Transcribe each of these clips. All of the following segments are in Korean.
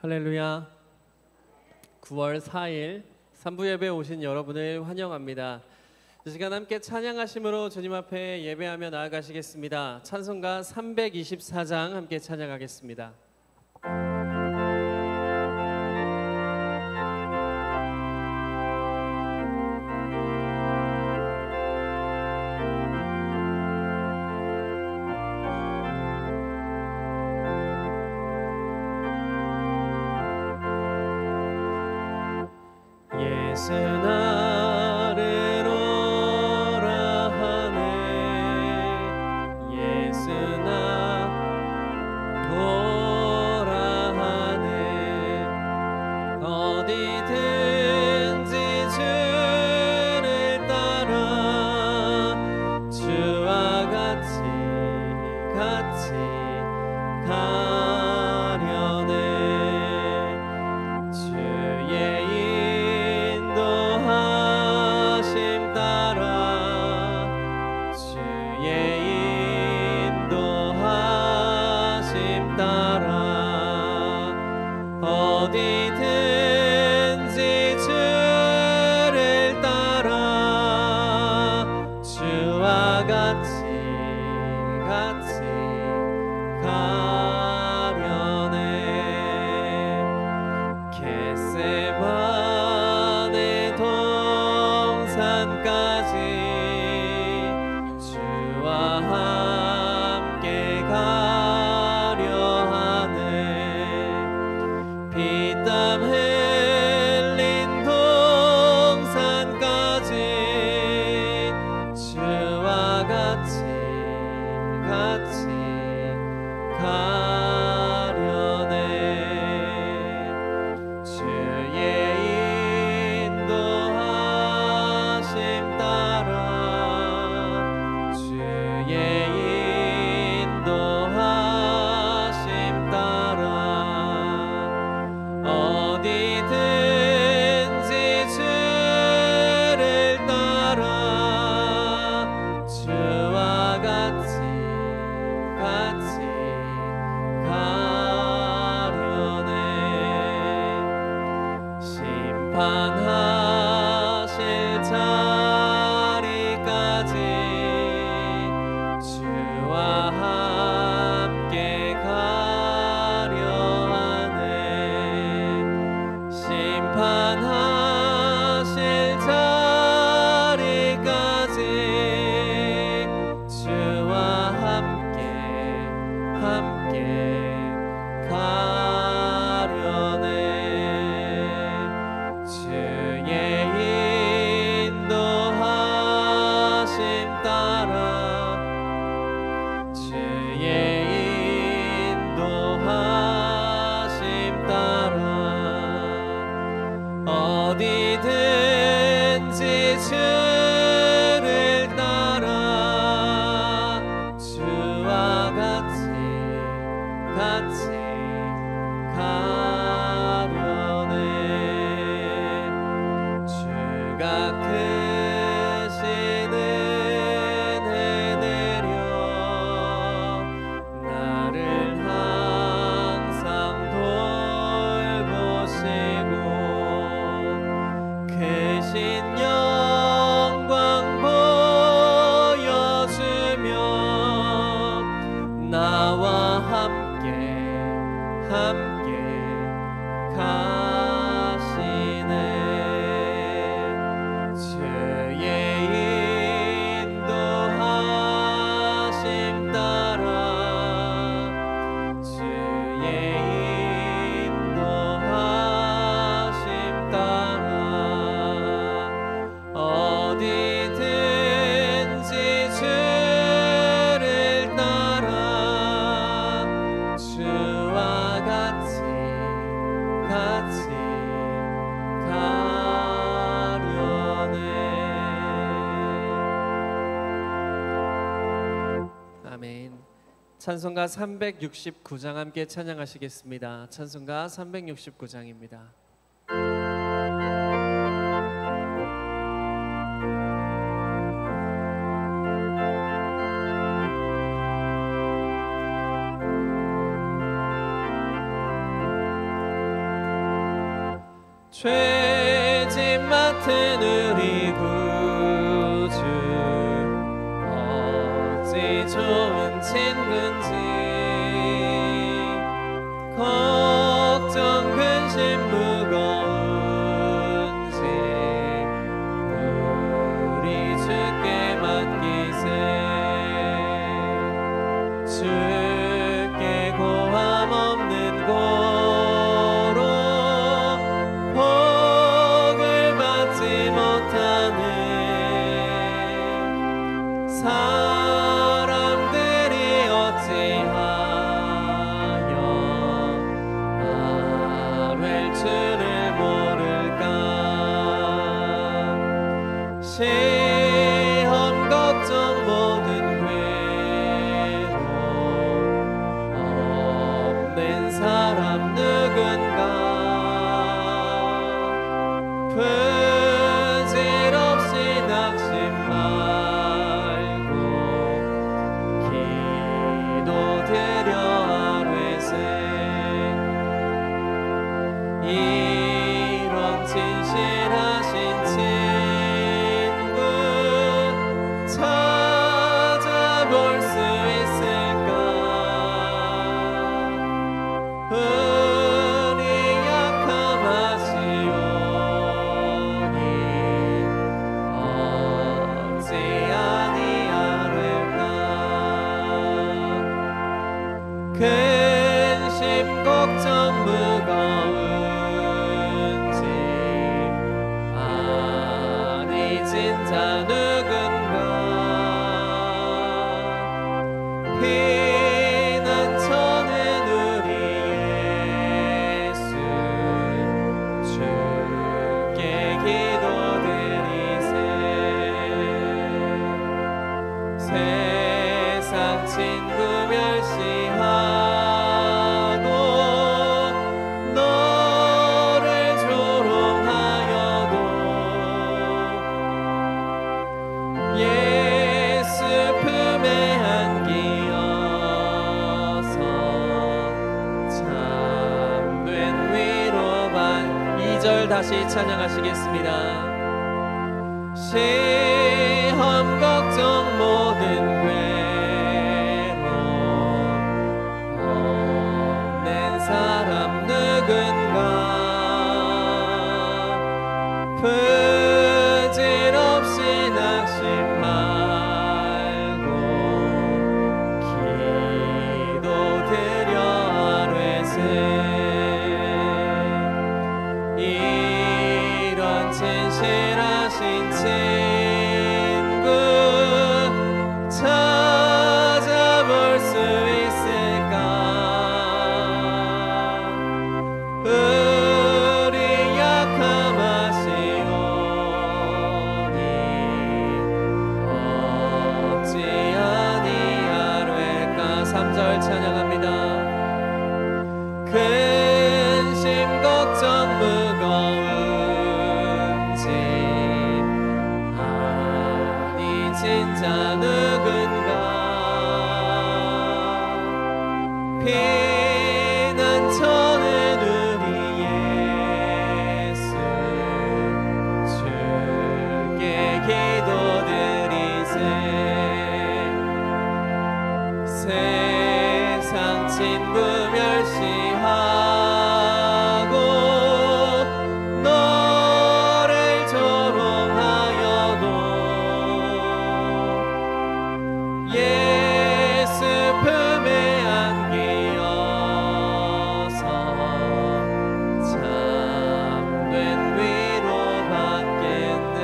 할렐루야. 9월 4일 3부 예배에 오신 여러분을 환영합니다. 이 시간 함께 찬양하심으로 주님 앞에 예배하며 나아가시겠습니다. 찬송가 324장 함께 찬양하겠습니다. 예수 나를 오라 하네. 예수 나 오라 하네. 어디든지 주를 따라 주와 같이 가려네. 주의 인도하심 따라 주의 인도하심 따라 어디든지 주를 따라 주와 같이 가려네. 겟세마네 동산까지 주와 함께 가려 하네. 피땀 흘린 동산까지 주와 같이 가려네. 주의 인도하심 따라 주의 인도하심 따라 어디든지 주를 따라 주와 같이 가려네. 심판하실 자리까지 주와 함께 가려 하네. 심판하실 자리까지 주와 함께 가려네. 주의 인도하심 따라 주의 인도하심 따라 어디든지 주를 따라 주와 같이 가려네. 주가 크신 은혜 내려 나를 항상 돌보시고 크신 영광 보여주며 나와 함께 가시네. 주의 인도하심 따라 주의 인도하심 따라 어디든지 주를 따라 주와 같이 가려네. 아멘. 찬송가 369장 함께 찬양하시겠습니다. 찬송가 369장입니다. 죄짐 맡은 우리 구주 어찌 좋은 친구인지 걱정 근심 무거운지 우리 주께 맡기세 주께 고함 없는 고로 복을 받지 못하는 사람들이 어찌하여 아뢰 주를 모를까 시험 걱정 모든 괴로움 없는 사람 누군가 부질없이 낙심 말고 기도드려 아뢰세 이런 진실하신 친구 찾아볼 수 있을까 우리 약함하시오니 어찌 아니하릴까 근심 걱정 무거운지 아니진 자 누군가 피난처는 우리 예수 주께 기도드리세 세상 친구 멸시하고 너를 조롱하여도 예수 품에 안기어서 참된 위로만 2절 다시 찬양하시겠습니다. 시험 걱정 모든 괴로움 없는 사람 누군가 부질없이 낙심 말고 기도드려 아뢰세 이런 진실하신 친구 찾아볼 수 있을까 우리 약함하시오니 어찌 아니하릴까 3절 찬양합니다. 근심 걱정 무거운지 아니진 자 누군가 피난처는 우리 예수 주께 기도드리세 세상 친구 멸시하고 너를 조롱하여도 예수 품에 안기어서 참된 위로 받겠네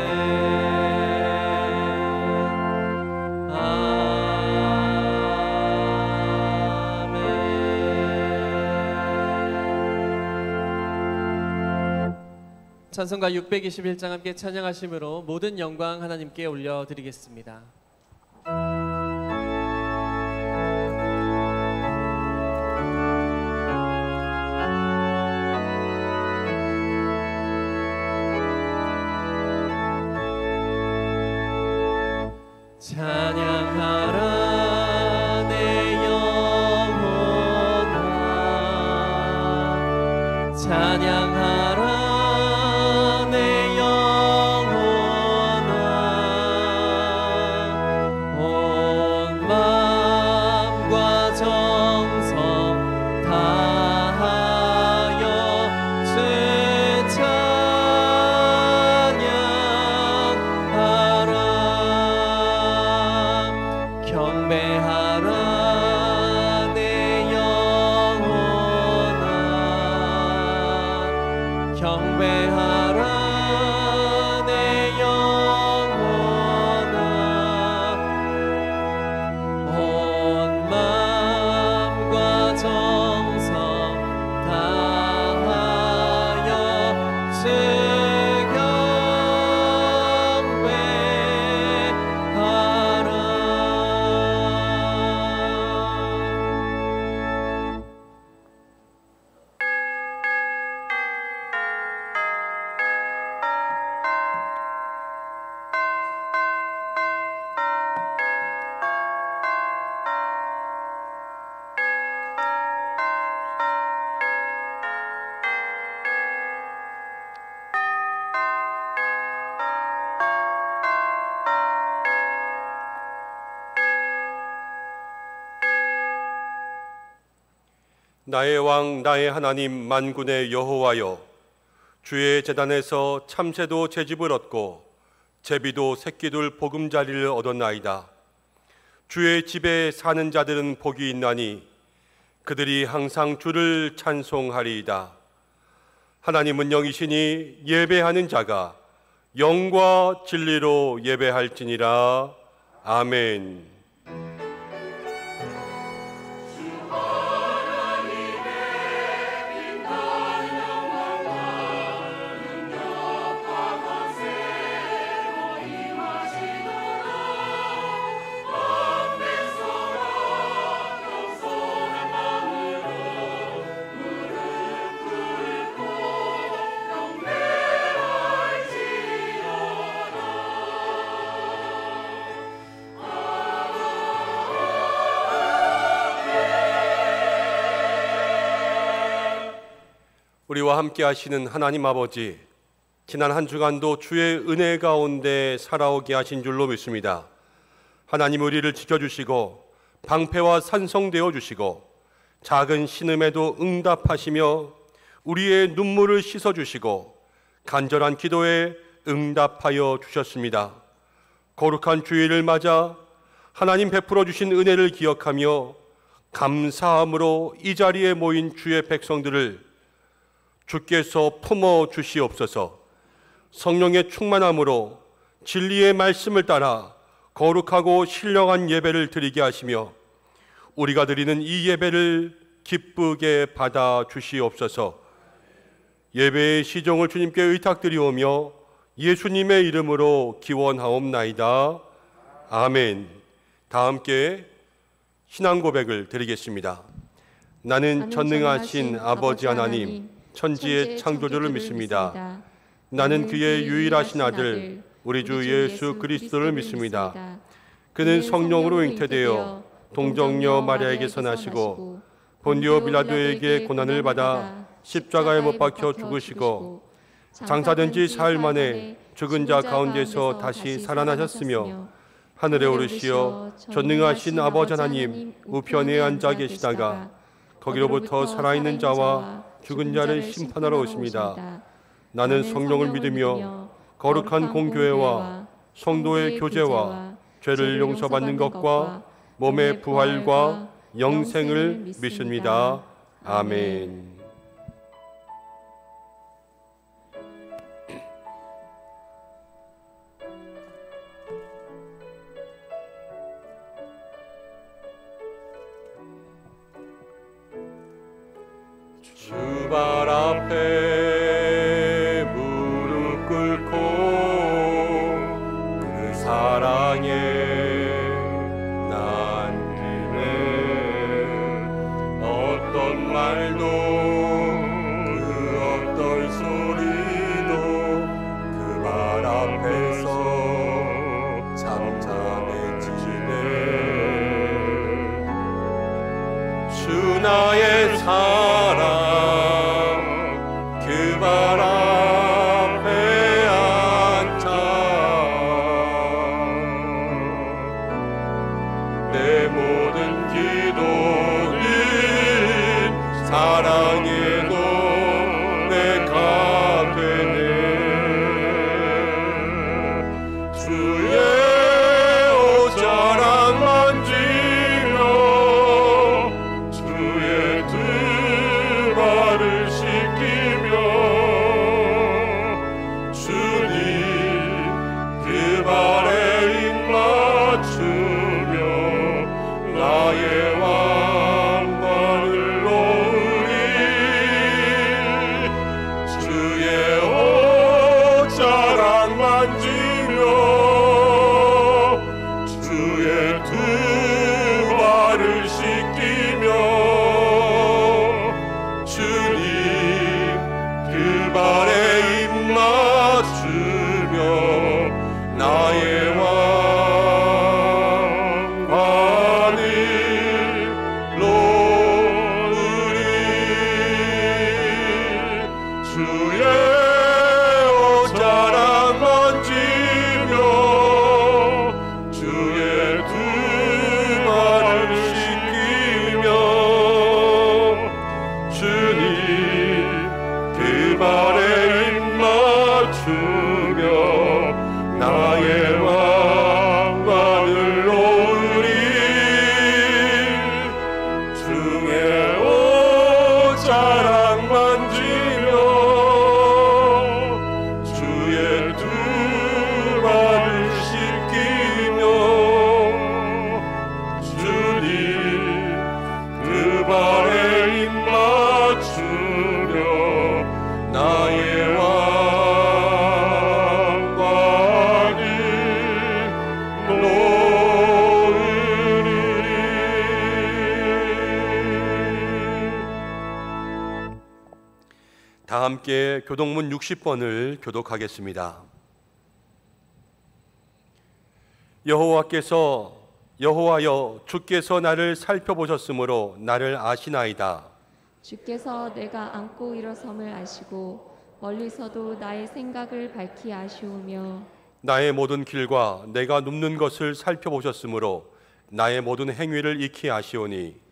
아멘. 찬송가 621장 함께 찬양하심으로 모든 영광 하나님께 올려드리겠습니다. 찬양하라 내 영혼아 찬양하라 나의 왕 나의 하나님 만군의 여호와여, 주의 제단에서 참새도 제집을 얻고 제비도 새끼둘 보금자리를 얻었나이다. 주의 집에 사는 자들은 복이 있나니 그들이 항상 주를 찬송하리이다. 하나님은 영이시니 예배하는 자가 영과 진리로 예배할지니라. 아멘. 우리와 함께 하시는 하나님 아버지, 지난 한 주간도 주의 은혜 가운데 살아오게 하신 줄로 믿습니다. 하나님, 우리를 지켜주시고 방패와 산성되어 주시고 작은 신음에도 응답하시며 우리의 눈물을 씻어주시고 간절한 기도에 응답하여 주셨습니다. 거룩한 주일을 맞아 하나님 베풀어 주신 은혜를 기억하며 감사함으로 이 자리에 모인 주의 백성들을 주께서 품어 주시옵소서. 성령의 충만함으로 진리의 말씀을 따라 거룩하고 신령한 예배를 드리게 하시며 우리가 드리는 이 예배를 기쁘게 받아 주시옵소서. 예배의 시종을 주님께 의탁드리오며 예수님의 이름으로 기원하옵나이다. 아멘. 다 함께 신앙 고백을 드리겠습니다. 나는 전능하신 아버지 하나님, 천지의 창조주를 믿습니다. 나는 그의 유일하신 아들 우리 주 예수 그리스도를 믿습니다. 그는 성령으로 잉태되어 동정녀 마리아에게서 나시고 본디오 빌라도에게 고난을 받아 십자가에 못 박혀 죽으시고 장사된 지 사흘 만에 죽은 자 가운데서 다시 살아나셨으며 하늘에 오르시어 전능하신 아버지 하나님 우편에 앉아 계시다가 거기로부터 살아있는 자와 죽은 자를 심판하러 오십니다. 나는 성령을 믿으며 거룩한 공교회와 성도의 교제와 죄를 용서받는 것과 몸의 부활과 영생을 믿습니다. 아멘. 주발 앞에 무릎 꿇고 그 사랑에 남기네. 어떤 말도 그 어떤 소리도 그 말 앞에서 잠잠해지네. 주 나의 사랑 그 발 앞에 앉아 내 모든 기도는 사랑에도 내가 되네. 주의 옷자락 만지며 주의 다 함께 교동문 60번을 교독하겠습니다. 여호와여 주께서 나를 살펴보셨으므로 나를 아시나이다. 주께서 내가 안고 일어섬을 아시고 멀리서도 나의 생각을 밝히 아시오며 나의 모든 길과 내가 눕는 것을 살펴보셨으므로 나의 모든 행위를 익히 아시오니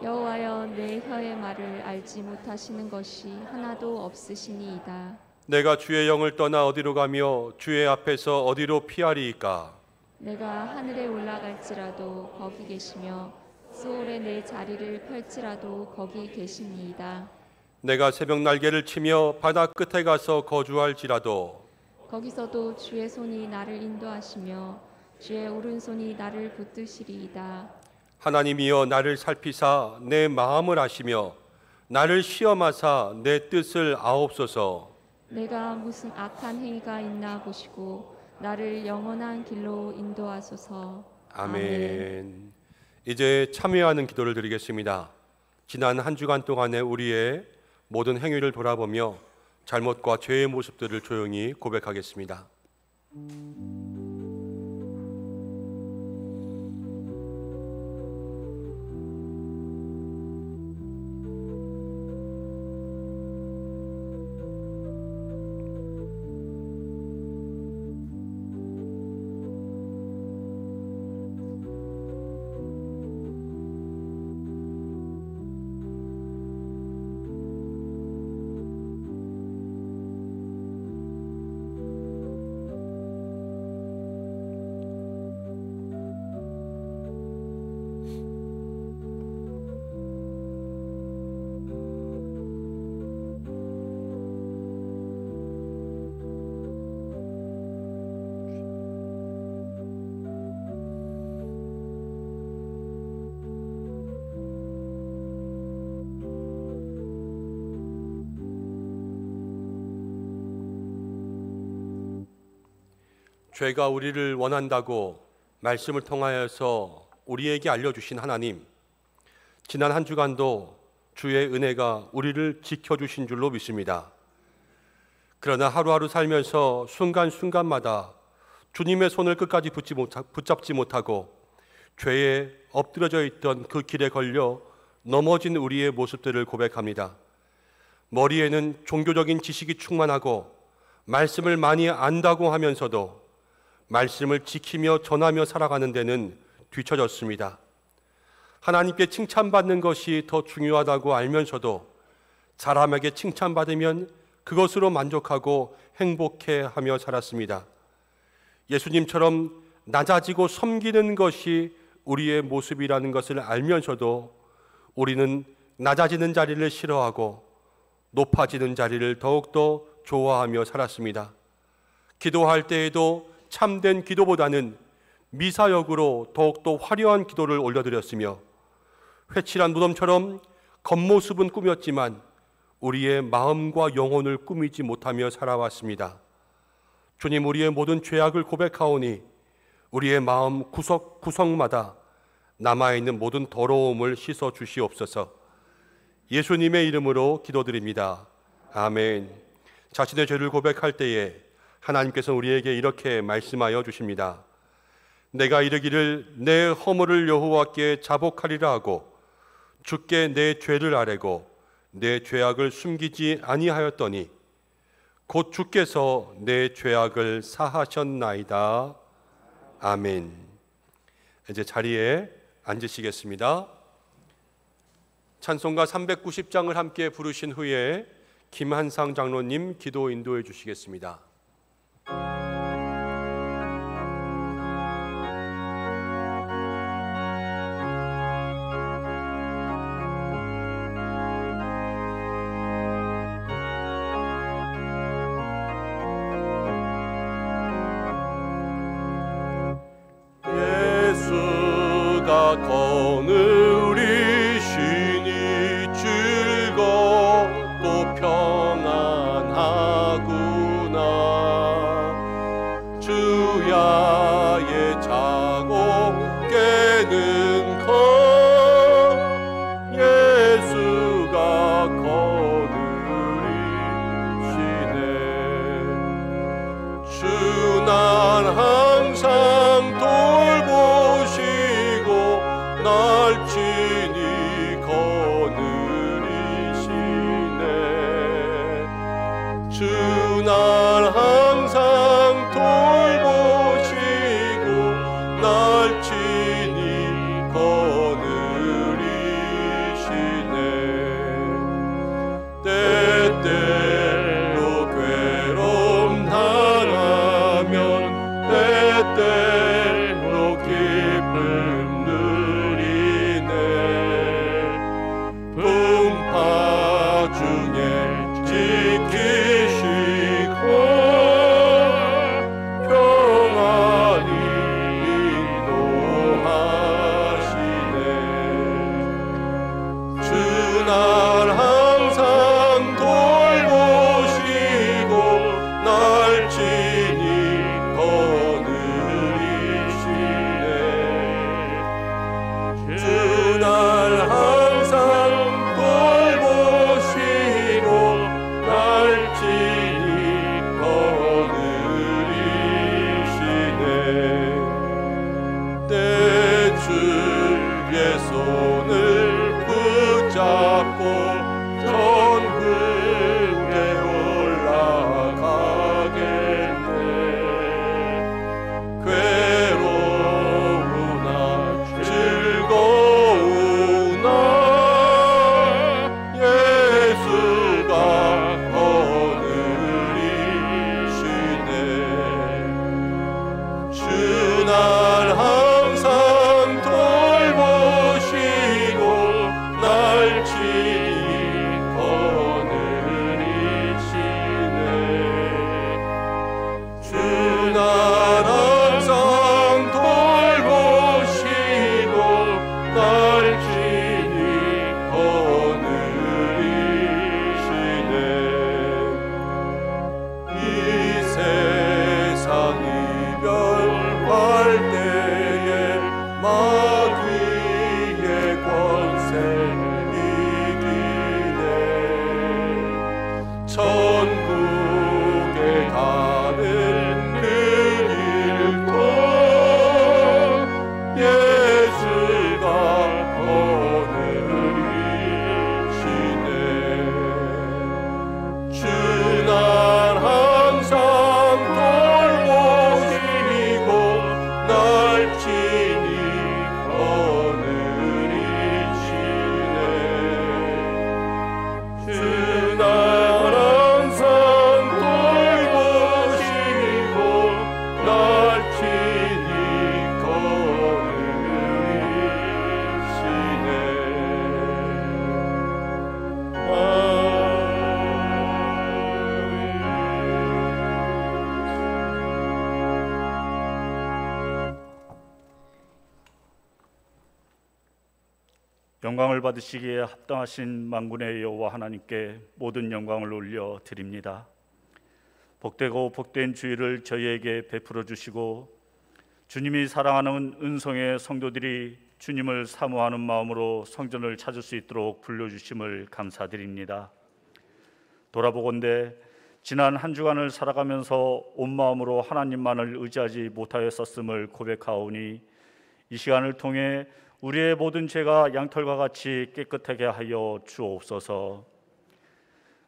여호와여 내 혀의 말을 알지 못하시는 것이 하나도 없으시니이다. 내가 주의 영을 떠나 어디로 가며 주의 앞에서 어디로 피하리이까? 내가 하늘에 올라갈지라도 거기 계시며 수월에 내 자리를 펼지라도 거기 계시니이다. 내가 새벽 날개를 치며 바다 끝에 가서 거주할지라도 거기서도 주의 손이 나를 인도하시며 주의 오른손이 나를 붙드시리이다. 하나님이여 나를 살피사 내 마음을 아시며 나를 시험하사 내 뜻을 아옵소서. 내가 무슨 악한 행위가 있나 보시고 나를 영원한 길로 인도하소서. 아멘. 이제 참여하는 기도를 드리겠습니다. 지난 한 주간 동안의 우리의 모든 행위를 돌아보며 잘못과 죄의 모습들을 조용히 고백하겠습니다. 죄가 우리를 원한다고 말씀을 통하여서 우리에게 알려주신 하나님, 지난 한 주간도 주의 은혜가 우리를 지켜주신 줄로 믿습니다. 그러나 하루하루 살면서 순간순간마다 주님의 손을 끝까지 붙잡지 못하고 죄에 엎드려져 있던 그 길에 걸려 넘어진 우리의 모습들을 고백합니다. 머리에는 종교적인 지식이 충만하고 말씀을 많이 안다고 하면서도 말씀을 지키며 전하며 살아가는 데는 뒤처졌습니다. 하나님께 칭찬받는 것이 더 중요하다고 알면서도 사람에게 칭찬받으면 그것으로 만족하고 행복해하며 살았습니다. 예수님처럼 낮아지고 섬기는 것이 우리의 모습이라는 것을 알면서도 우리는 낮아지는 자리를 싫어하고 높아지는 자리를 더욱더 좋아하며 살았습니다. 기도할 때에도 참된 기도보다는 미사역으로 더욱더 화려한 기도를 올려드렸으며 회칠한 무덤처럼 겉모습은 꾸몄지만 우리의 마음과 영혼을 꾸미지 못하며 살아왔습니다. 주님, 우리의 모든 죄악을 고백하오니 우리의 마음 구석구석마다 남아있는 모든 더러움을 씻어 주시옵소서. 예수님의 이름으로 기도드립니다. 아멘. 자신의 죄를 고백할 때에 하나님께서 우리에게 이렇게 말씀하여 주십니다. 내가 이르기를 내 허물을 여호와께 자복하리라 하고 주께 내 죄를 아뢰고 내 죄악을 숨기지 아니하였더니 곧 주께서 내 죄악을 사하셨나이다. 아멘. 이제 자리에 앉으시겠습니다. 찬송가 390장을 함께 부르신 후에 김한상 장로님 기도 인도해 주시겠습니다. 예수가 거느리시니 즐겁고 평안하구나. 주야의 자고 깨는 것 예수가 거느리시니 날 항상 돌보시고 날 친히 거느리시네. 주 날 항상 돌보시고 날 친히 거느리시네. 때때로 괴로움 당하면 때때로 기쁨 누리네. 풍파 중에 지키시고 평안히 인도하시네. 주 날 항상 돌보시고 날 친히 거느리시네. 주 날 항상 돌보시고 날 친히 거느리시네. 내 주의 손을 붙잡고 천국에 올라가겠네. 괴로우나 즐거우나 예수가 거느리시네. 주 날 항상 돌보시고 날 친히 거느리시네. 주 날 항상 돌보시고 날 친히 거느리시네. 이 세상 이별할 때에 마귀의 권세 이기네. 천국에 가는 그 길도 예수가 거느리시네. 주 날 항상 돌보시고 날 친히 거느리시네. 주 날 항상 돌보시고 날 친히 거느리시네. 영광을 받으시기에 합당하신 만군의 여호와 하나님께 모든 영광을 올려 드립니다. 복되고 복된 주일을 저희에게 베풀어 주시고 주님이 사랑하는 은성의 성도들이 주님을 사모하는 마음으로 성전을 찾을 수 있도록 불러주심을 감사드립니다. 돌아보건대 지난 한 주간을 살아가면서 온 마음으로 하나님만을 의지하지 못하였었음을 고백하오니 이 시간을 통해 우리의 모든 죄가 양털과 같이 깨끗하게 하여 주옵소서.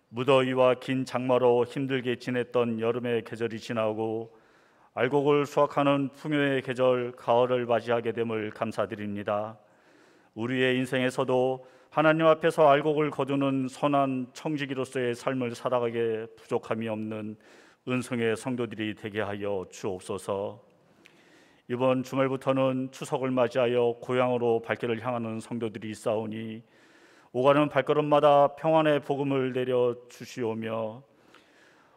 무더위와 긴 장마로 힘들게 지냈던 여름의 계절이 지나고 알곡을 수확하는 풍요의 계절 가을을 맞이하게 됨을 감사드립니다. 우리의 인생에서도 하나님 앞에서 알곡을 거두는 선한 청지기로서의 삶을 살아가게 부족함이 없는 은성의 성도들이 되게 하여 주옵소서. 이번 주말부터는 추석을 맞이하여 고향으로 발길을 향하는 성도들이 있사오니 오가는 발걸음마다 평안의 복음을 내려 주시오며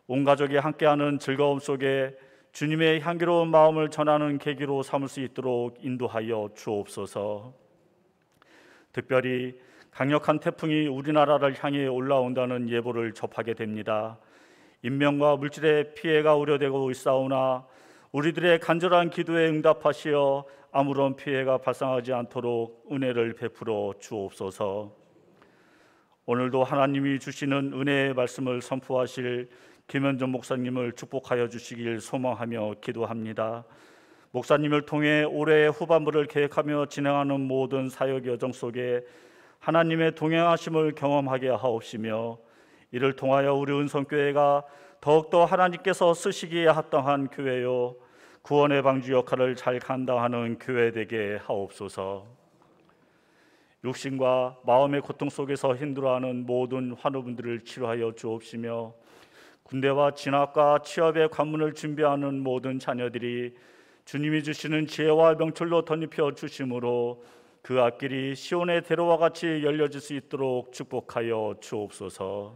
온 가족이 함께하는 즐거움 속에 주님의 향기로운 마음을 전하는 계기로 삼을 수 있도록 인도하여 주옵소서. 특별히 강력한 태풍이 우리나라를 향해 올라온다는 예보를 접하게 됩니다. 인명과 물질의 피해가 우려되고 있사오나 우리들의 간절한 기도에 응답하시어 아무런 피해가 발생하지 않도록 은혜를 베풀어 주옵소서. 오늘도 하나님이 주시는 은혜의 말씀을 선포하실 김현준 목사님을 축복하여 주시길 소망하며 기도합니다. 목사님을 통해 올해 후반부를 계획하며 진행하는 모든 사역 여정 속에 하나님의 동행하심을 경험하게 하옵시며 이를 통하여 우리 은성교회가 더욱더 하나님께서 쓰시기에 합당한 교회요 구원의 방주 역할을 잘 감당하는 교회 되게 하옵소서. 육신과 마음의 고통 속에서 힘들어하는 모든 환우분들을 치료하여 주옵시며 군대와 진학과 취업의 관문을 준비하는 모든 자녀들이 주님이 주시는 지혜와 명철로 덧입혀 주심으로 그 앞길이 시온의 대로와 같이 열려질 수 있도록 축복하여 주옵소서.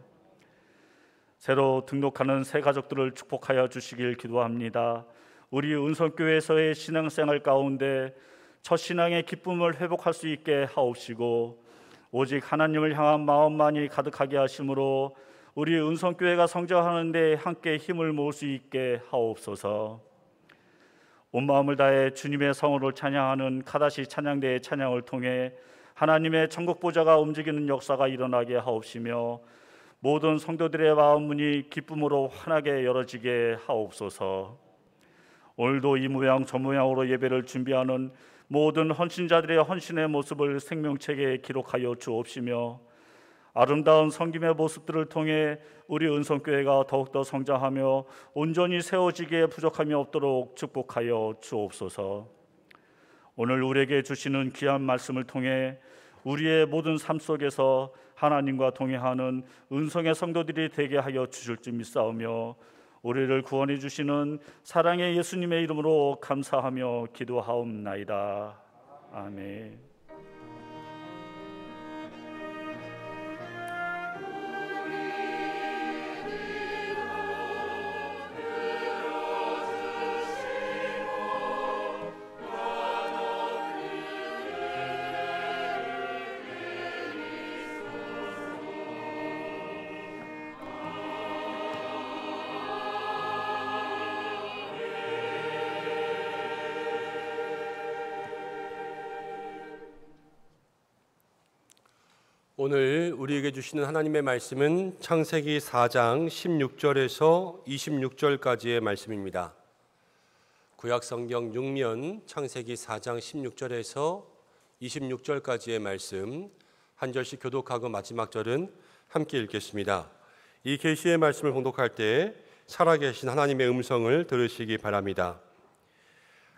새로 등록하는 새 가족들을 축복하여 주시길 기도합니다. 우리 은성교회에서의 신앙생활 가운데 첫 신앙의 기쁨을 회복할 수 있게 하옵시고 오직 하나님을 향한 마음만이 가득하게 하심으로 우리 은성교회가 성장하는 데 함께 힘을 모을 수 있게 하옵소서. 온 마음을 다해 주님의 성으로 찬양하는 카다시 찬양대의 찬양을 통해 하나님의 천국 보좌가 움직이는 역사가 일어나게 하옵시며 모든 성도들의 마음 문이 기쁨으로 환하게 열어지게 하옵소서. 오늘도 이 모양 저 모양으로 예배를 준비하는 모든 헌신자들의 헌신의 모습을 생명책에 기록하여 주옵시며 아름다운 섬김의 모습들을 통해 우리 은성교회가 더욱더 성장하며 온전히 세워지기에 부족함이 없도록 축복하여 주옵소서. 오늘 우리에게 주시는 귀한 말씀을 통해 우리의 모든 삶 속에서 하나님과 동행하는 은성의 성도들이 되게 하여 주실 줄 믿사오며 우리를 구원해 주시는 사랑의 예수님의 이름으로 감사하며 기도하옵나이다. 아멘. 오늘 우리에게 주시는 하나님의 말씀은 창세기 4장 16절에서 26절까지의 말씀입니다. 구약성경 6면 창세기 4장 16절에서 26절까지의 말씀 한 절씩 교독하고 마지막 절은 함께 읽겠습니다. 이 계시의 말씀을 봉독할 때 살아계신 하나님의 음성을 들으시기 바랍니다.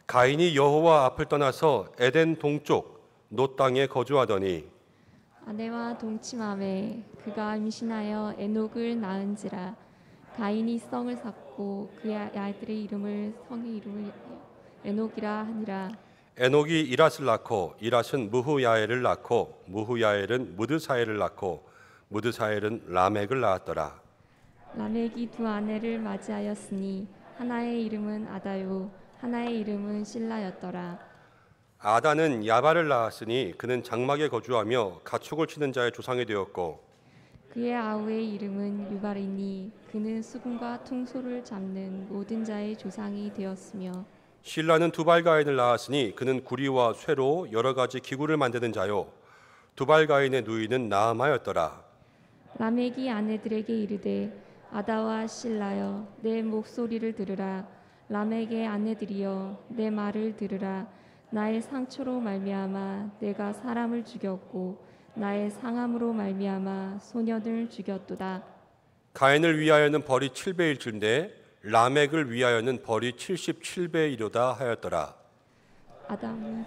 가인이 여호와 앞을 떠나서 에덴 동쪽 노 땅에 거주하더니 아내와 동침함에 그가 임신하여 에녹을 낳은지라. 가인이 성을 쌓고 그의 아들의 이름을 성의 이름을 에녹이라 하니라. 에녹이 이랏을 낳고 이랏은 무후야엘을 낳고 무후야엘은 무드사엘을 낳고 무드사엘은 라멕을 낳았더라. 라멕이 두 아내를 맞이하였으니 하나의 이름은 아다요 하나의 이름은 실라였더라. 아다는 야발을 낳았으니 그는 장막에 거주하며 가축을 치는 자의 조상이 되었고 그의 아우의 이름은 유발이니 그는 수금과 퉁소를 잡는 모든 자의 조상이 되었으며 실라는 두발가인을 낳았으니 그는 구리와 쇠로 여러 가지 기구를 만드는 자요 두발가인의 누이는 나아마였더라. 라멕이 아내들에게 이르되 아다와 실라여 내 목소리를 들으라. 라멕의 아내들이여 내 말을 들으라. 나의 상처로 말미암아 내가 사람을 죽였고 나의 상함으로 말미암아 소년을 죽였도다. 가인을 위하여는 벌이 7배일진데 라멕을 위하여는 벌이 77배이로다 하였더라. 아담은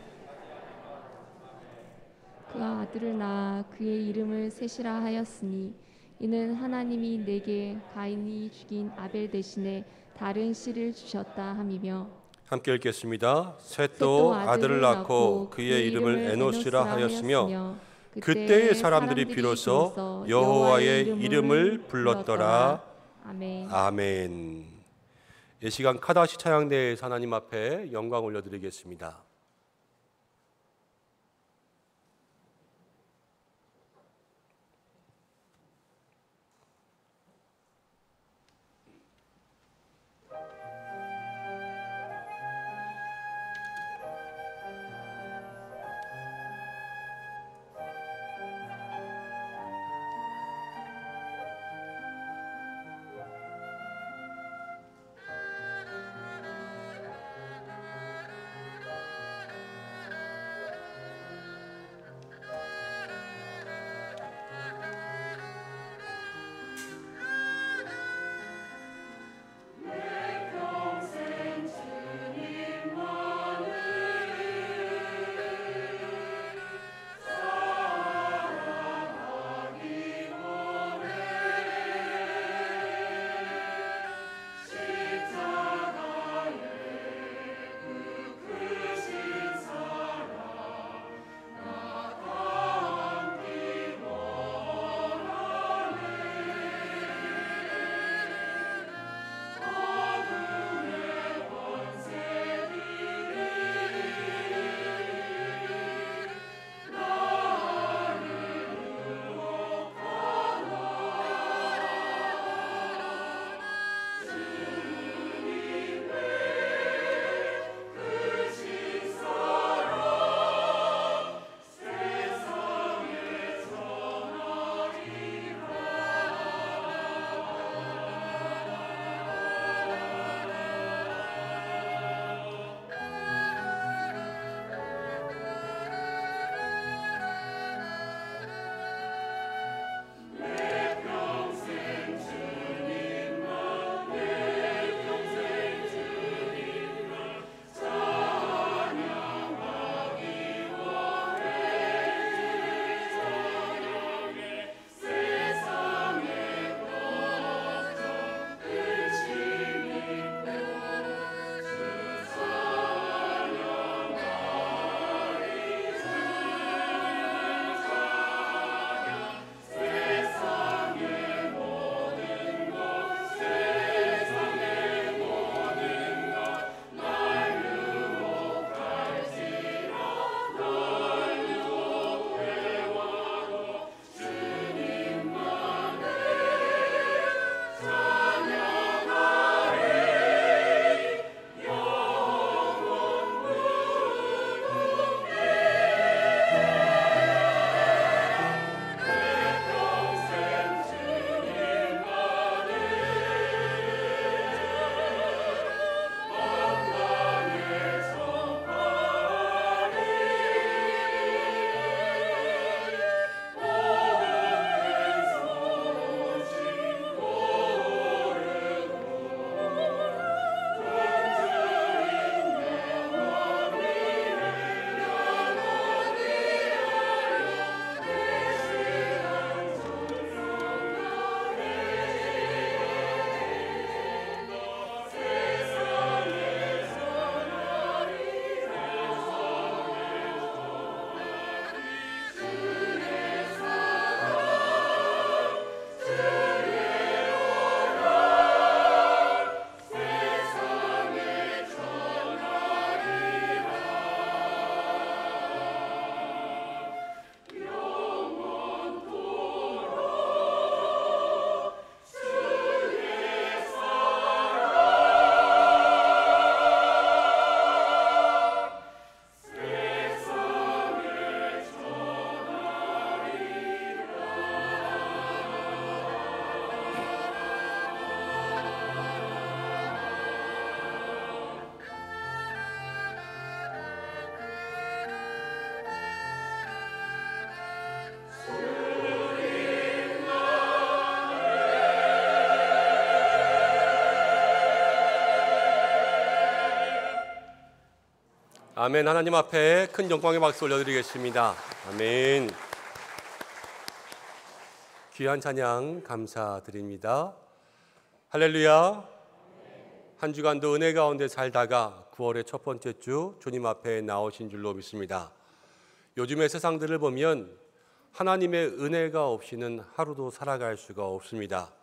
그가 아들을 낳아 그의 이름을 셋이라 하였으니 이는 하나님이 내게 가인이 죽인 아벨 대신에 다른 씨를 주셨다 함이며. 함께 읽겠습니다. 셋도 아들을 낳고 그의 이름을 에노스라 하였으며 그때의 사람들이 비로소 여호와의 이름을 불렀더라. 아멘. 아멘. 이 시간 카다시 찬양대에서 하나님 앞에 영광 올려드리겠습니다. 아멘. 하나님 앞에 큰 영광의 박수 올려드리겠습니다. 아멘. 귀한 찬양 감사드립니다. 할렐루야. 한 주간도 은혜 가운데 살다가 9월의 첫 번째 주 주님 앞에 나오신 줄로 믿습니다. 요즘의 세상들을 보면 하나님의 은혜가 없이는 하루도 살아갈 수가 없습니다.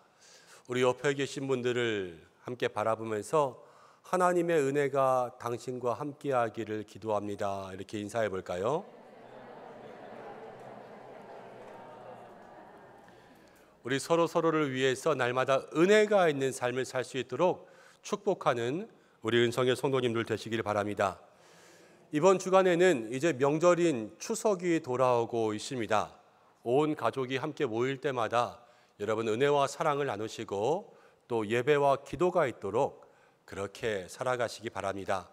우리 옆에 계신 분들을 함께 바라보면서 하나님의 은혜가 당신과 함께하기를 기도합니다. 이렇게 인사해 볼까요? 우리 서로를 위해서 날마다 은혜가 있는 삶을 살 수 있도록 축복하는 우리 은성의 성도님들 되시길 바랍니다. 이번 주간에는 이제 명절인 추석이 돌아오고 있습니다. 온 가족이 함께 모일 때마다 여러분 은혜와 사랑을 나누시고 또 예배와 기도가 있도록 그렇게 살아가시기 바랍니다.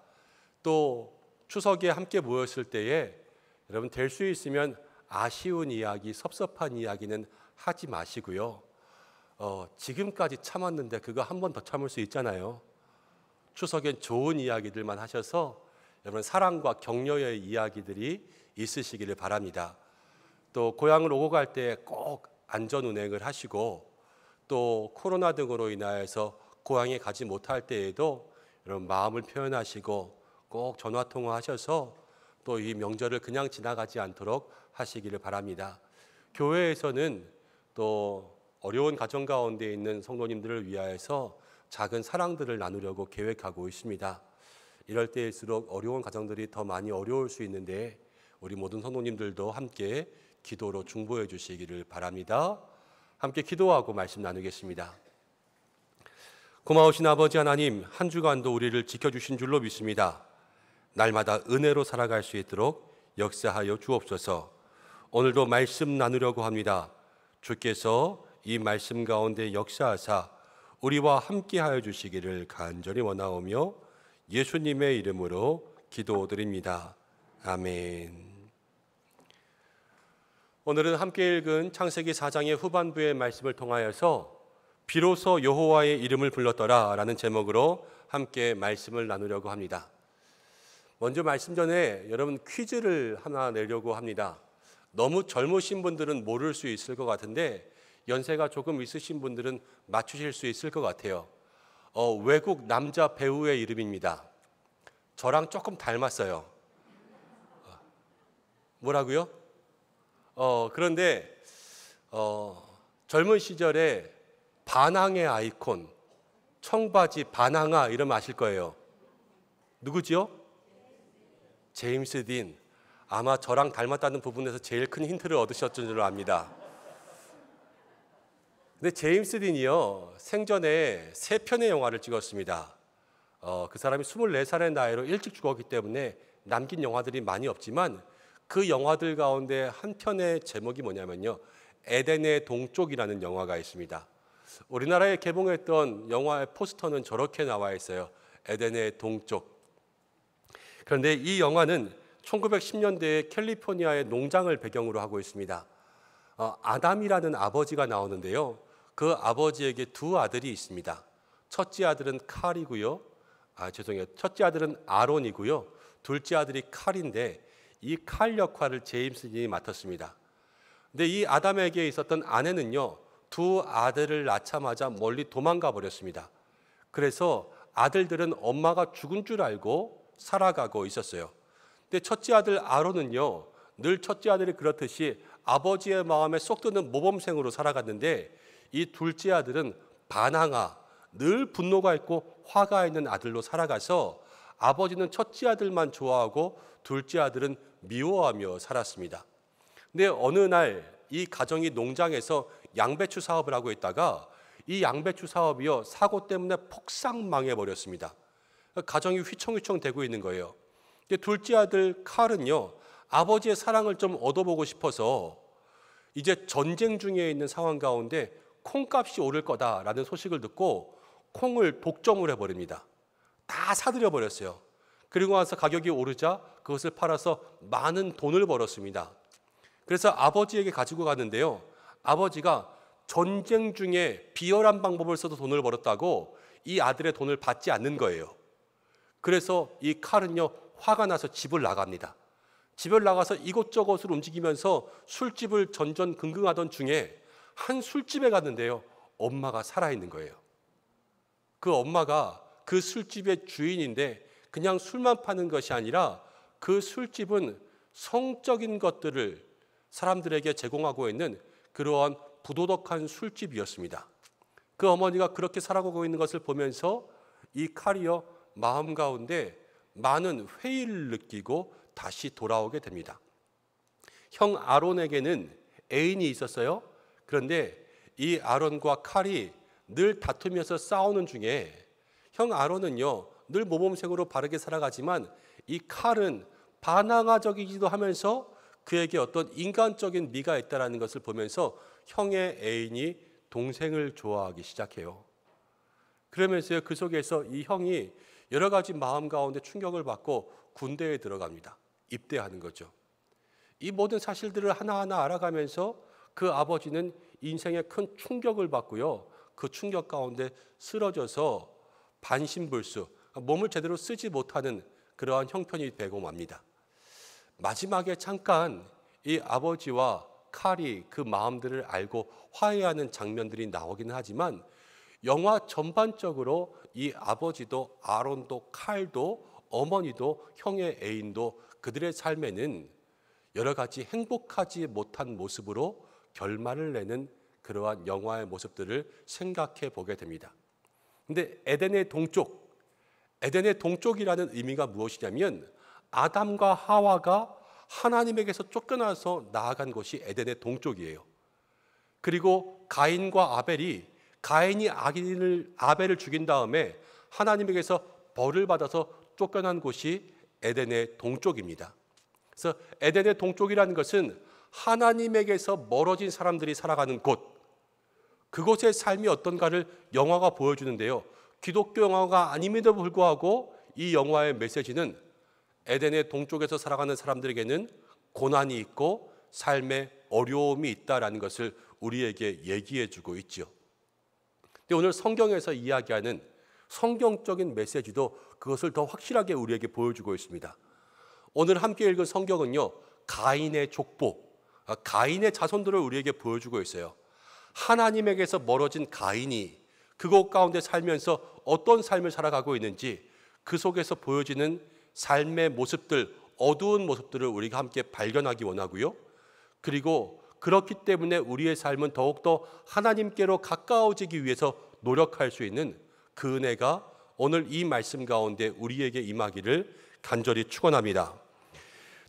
또 추석에 함께 모였을 때에 여러분 될 수 있으면 아쉬운 이야기, 섭섭한 이야기는 하지 마시고요. 지금까지 참았는데 그거 한 번 더 참을 수 있잖아요. 추석엔 좋은 이야기들만 하셔서 여러분 사랑과 격려의 이야기들이 있으시기를 바랍니다. 또 고향을 오고 갈 때 꼭 안전운행을 하시고 또 코로나 등으로 인하여서 고향에 가지 못할 때에도 여러분 마음을 표현하시고 꼭 전화통화하셔서 또 이 명절을 그냥 지나가지 않도록 하시기를 바랍니다. 교회에서는 또 어려운 가정 가운데 있는 성도님들을 위하여서 작은 사랑들을 나누려고 계획하고 있습니다. 이럴 때일수록 어려운 가정들이 더 많이 어려울 수 있는데 우리 모든 성도님들도 함께 기도로 중보해 주시기를 바랍니다. 함께 기도하고 말씀 나누겠습니다. 고마우신 아버지 하나님, 한 주간도 우리를 지켜주신 줄로 믿습니다. 날마다 은혜로 살아갈 수 있도록 역사하여 주옵소서. 오늘도 말씀 나누려고 합니다. 주께서 이 말씀 가운데 역사하사 우리와 함께하여 주시기를 간절히 원하오며 예수님의 이름으로 기도드립니다. 아멘. 오늘은 함께 읽은 창세기 4장의 후반부의 말씀을 통하여서 비로소 여호와의 이름을 불렀더라 라는 제목으로 함께 말씀을 나누려고 합니다. 먼저 말씀 전에 여러분 퀴즈를 하나 내려고 합니다. 너무 젊으신 분들은 모를 수 있을 것 같은데 연세가 조금 있으신 분들은 맞추실 수 있을 것 같아요. 외국 남자 배우의 이름입니다. 저랑 조금 닮았어요. 뭐라고요? 그런데 젊은 시절에 반항의 아이콘, 청바지 반항아 이러면 아실 거예요. 누구지요? 제임스 딘. 아마 저랑 닮았다는 부분에서 제일 큰 힌트를 얻으셨던 줄로 압니다. 근데 제임스 딘이요 생전에 3편의 영화를 찍었습니다. 그 사람이 24살의 나이로 일찍 죽었기 때문에 남긴 영화들이 많이 없지만 그 영화들 가운데 한 편의 제목이 뭐냐면요, 에덴의 동쪽이라는 영화가 있습니다. 우리나라에 개봉했던 영화의 포스터는 저렇게 나와 있어요. 에덴의 동쪽. 그런데 이 영화는 1910년대에 캘리포니아의 농장을 배경으로 하고 있습니다. 아담이라는 아버지가 나오는데요. 그 아버지에게 두 아들이 있습니다. 첫째 아들은 칼이고요. 첫째 아들은 아론이고요. 둘째 아들이 칼인데 이 칼 역할을 제임스 딘이 맡았습니다. 근데 이 아담에게 있었던 아내는요, 두 아들을 낳자마자 멀리 도망가 버렸습니다. 그래서 아들들은 엄마가 죽은 줄 알고 살아가고 있었어요. 근데 첫째 아들 아론은요, 늘 첫째 아들이 그렇듯이 아버지의 마음에 쏙 드는 모범생으로 살아갔는데 이 둘째 아들은 반항아, 늘 분노가 있고 화가 있는 아들로 살아가서 아버지는 첫째 아들만 좋아하고 둘째 아들은 미워하며 살았습니다. 근데 어느 날 이 가정이 농장에서 양배추 사업을 하고 있다가 이 양배추 사업이요 사고 때문에 폭삭 망해버렸습니다. 가정이 휘청휘청 되고 있는 거예요. 근데 둘째 아들 칼은요 아버지의 사랑을 좀 얻어보고 싶어서 이제 전쟁 중에 있는 상황 가운데 콩값이 오를 거다라는 소식을 듣고 콩을 독점을 해버립니다. 다 사들여 버렸어요. 그리고 나서 가격이 오르자 그것을 팔아서 많은 돈을 벌었습니다. 그래서 아버지에게 가지고 갔는데요, 아버지가 전쟁 중에 비열한 방법을 써서 돈을 벌었다고 이 아들의 돈을 받지 않는 거예요. 그래서 이 칼은요 화가 나서 집을 나갑니다. 집을 나가서 이곳저곳을 움직이면서 술집을 전전긍긍하던 중에 한 술집에 갔는데요. 엄마가 살아있는 거예요. 그 엄마가 그 술집의 주인인데 그냥 술만 파는 것이 아니라 그 술집은 성적인 것들을 사람들에게 제공하고 있는 그러한 부도덕한 술집이었습니다. 그 어머니가 그렇게 살아가고 있는 것을 보면서 이 칼이요 마음 가운데 많은 회의를 느끼고 다시 돌아오게 됩니다. 형 아론에게는 애인이 있었어요. 그런데 이 아론과 칼이 늘 다투면서 싸우는 중에 형 아론은요 늘 모범생으로 바르게 살아가지만 이 칼은 반항아적이기도 하면서 그에게 어떤 인간적인 미가 있다는 것을 보면서 형의 애인이 동생을 좋아하기 시작해요. 그러면서 그 속에서 이 형이 여러 가지 마음 가운데 충격을 받고 군대에 들어갑니다. 입대하는 거죠. 이 모든 사실들을 하나하나 알아가면서 그 아버지는 인생에 큰 충격을 받고요. 그 충격 가운데 쓰러져서 반신불수, 몸을 제대로 쓰지 못하는 그러한 형편이 되고 맙니다. 마지막에 잠깐 이 아버지와 칼이 그 마음들을 알고 화해하는 장면들이 나오기는 하지만 영화 전반적으로 이 아버지도 아론도 칼도 어머니도 형의 애인도 그들의 삶에는 여러 가지 행복하지 못한 모습으로 결말을 내는 그러한 영화의 모습들을 생각해 보게 됩니다. 근데 에덴의 동쪽이라는 의미가 무엇이냐면 아담과 하와가 하나님에게서 쫓겨나서 나아간 곳이 에덴의 동쪽이에요. 그리고 가인과 아벨이 가인이 아벨을 죽인 다음에 하나님에게서 벌을 받아서 쫓겨난 곳이 에덴의 동쪽입니다. 그래서 에덴의 동쪽이라는 것은 하나님에게서 멀어진 사람들이 살아가는 곳, 그곳의 삶이 어떤가를 영화가 보여주는데요. 기독교 영화가 아님에도 불구하고 이 영화의 메시지는 에덴의 동쪽에서 살아가는 사람들에게는 고난이 있고 삶의 어려움이 있다라는 것을 우리에게 얘기해 주고 있죠. 근데 오늘 성경에서 이야기하는 성경적인 메시지도 그것을 더 확실하게 우리에게 보여주고 있습니다. 오늘 함께 읽은 성경은요, 가인의 족보, 가인의 자손들을 우리에게 보여주고 있어요. 하나님에게서 멀어진 가인이 그곳 가운데 살면서 어떤 삶을 살아가고 있는지 그 속에서 보여지는 삶의 모습들, 어두운 모습들을 우리가 함께 발견하기 원하고요. 그리고 그렇기 때문에 우리의 삶은 더욱더 하나님께로 가까워지기 위해서 노력할 수 있는 그 은혜가 오늘 이 말씀 가운데 우리에게 임하기를 간절히 축원합니다.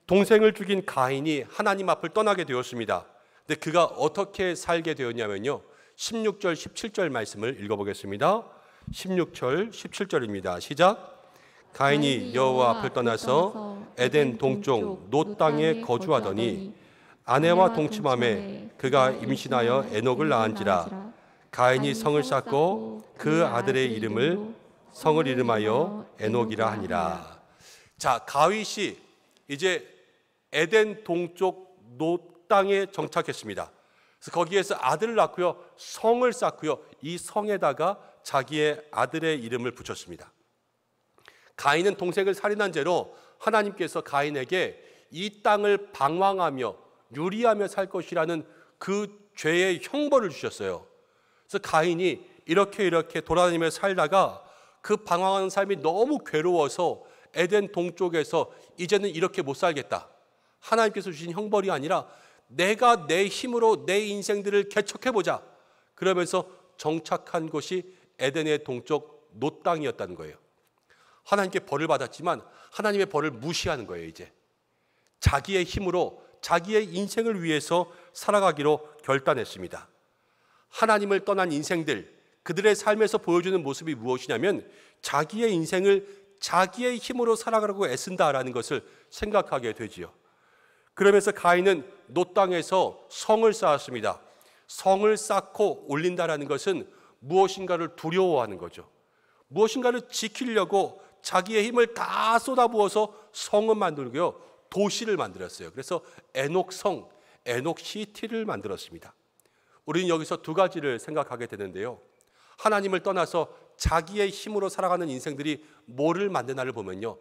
동생을 죽인 가인이 하나님 앞을 떠나게 되었습니다. 근데 그가 어떻게 살게 되었냐면요, 16절 17절 말씀을 읽어보겠습니다. 16절 17절입니다. 시작. 가인이 여호와 앞을 떠나서 에덴 동쪽 놋 땅에 거주하더니 아내와 동침함에 그가 임신하여 에녹을 낳은지라. 가인이 성을 쌓고 그 아들의 이름을 성을 이름하여 에녹이라 하니라. 자, 가윗이 이제 에덴 동쪽 놋 땅에 정착했습니다. 그래서 거기에서 아들을 낳고요, 성을 쌓고요, 이 성에다가 자기의 아들의 이름을 붙였습니다. 가인은 동생을 살인한 죄로 하나님께서 가인에게 이 땅을 방황하며 유리하며 살 것이라는 그 죄의 형벌을 주셨어요. 그래서 가인이 이렇게 돌아다니며 살다가 그 방황하는 삶이 너무 괴로워서 에덴 동쪽에서 이제는 이렇게 못 살겠다, 하나님께서 주신 형벌이 아니라 내가 내 힘으로 내 인생들을 개척해보자, 그러면서 정착한 곳이 에덴의 동쪽 놋 땅이었다는 거예요. 하나님께 벌을 받았지만 하나님의 벌을 무시하는 거예요. 이제 자기의 힘으로 자기의 인생을 위해서 살아가기로 결단했습니다. 하나님을 떠난 인생들, 그들의 삶에서 보여주는 모습이 무엇이냐면 자기의 인생을 자기의 힘으로 살아가려고 애쓴다라는 것을 생각하게 되지요. 그러면서 가인은 놋 땅에서 성을 쌓았습니다. 성을 쌓고 올린다라는 것은 무엇인가를 두려워하는 거죠. 무엇인가를 지키려고 자기의 힘을 다 쏟아부어서 성을 만들고요, 도시를 만들었어요. 그래서 에녹성, 에녹시티를 만들었습니다. 우리는 여기서 두 가지를 생각하게 되는데요. 하나님을 떠나서 자기의 힘으로 살아가는 인생들이 뭐를 만드나를 보면요,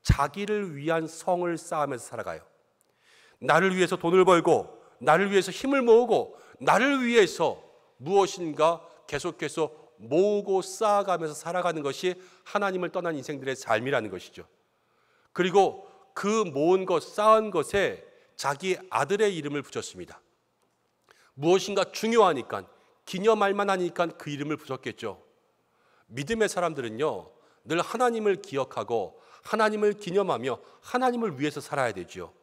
자기를 위한 성을 쌓으면서 살아가요. 나를 위해서 돈을 벌고, 나를 위해서 힘을 모으고, 나를 위해서 무엇인가 계속해서 모으고 쌓아가면서 살아가는 것이 하나님을 떠난 인생들의 삶이라는 것이죠. 그리고 그 모은 것, 쌓은 것에 자기 아들의 이름을 붙였습니다. 무엇인가 중요하니까, 기념할 만하니까 그 이름을 붙였겠죠. 믿음의 사람들은요, 늘 하나님을 기억하고 하나님을 기념하며 하나님을 위해서 살아야 되죠.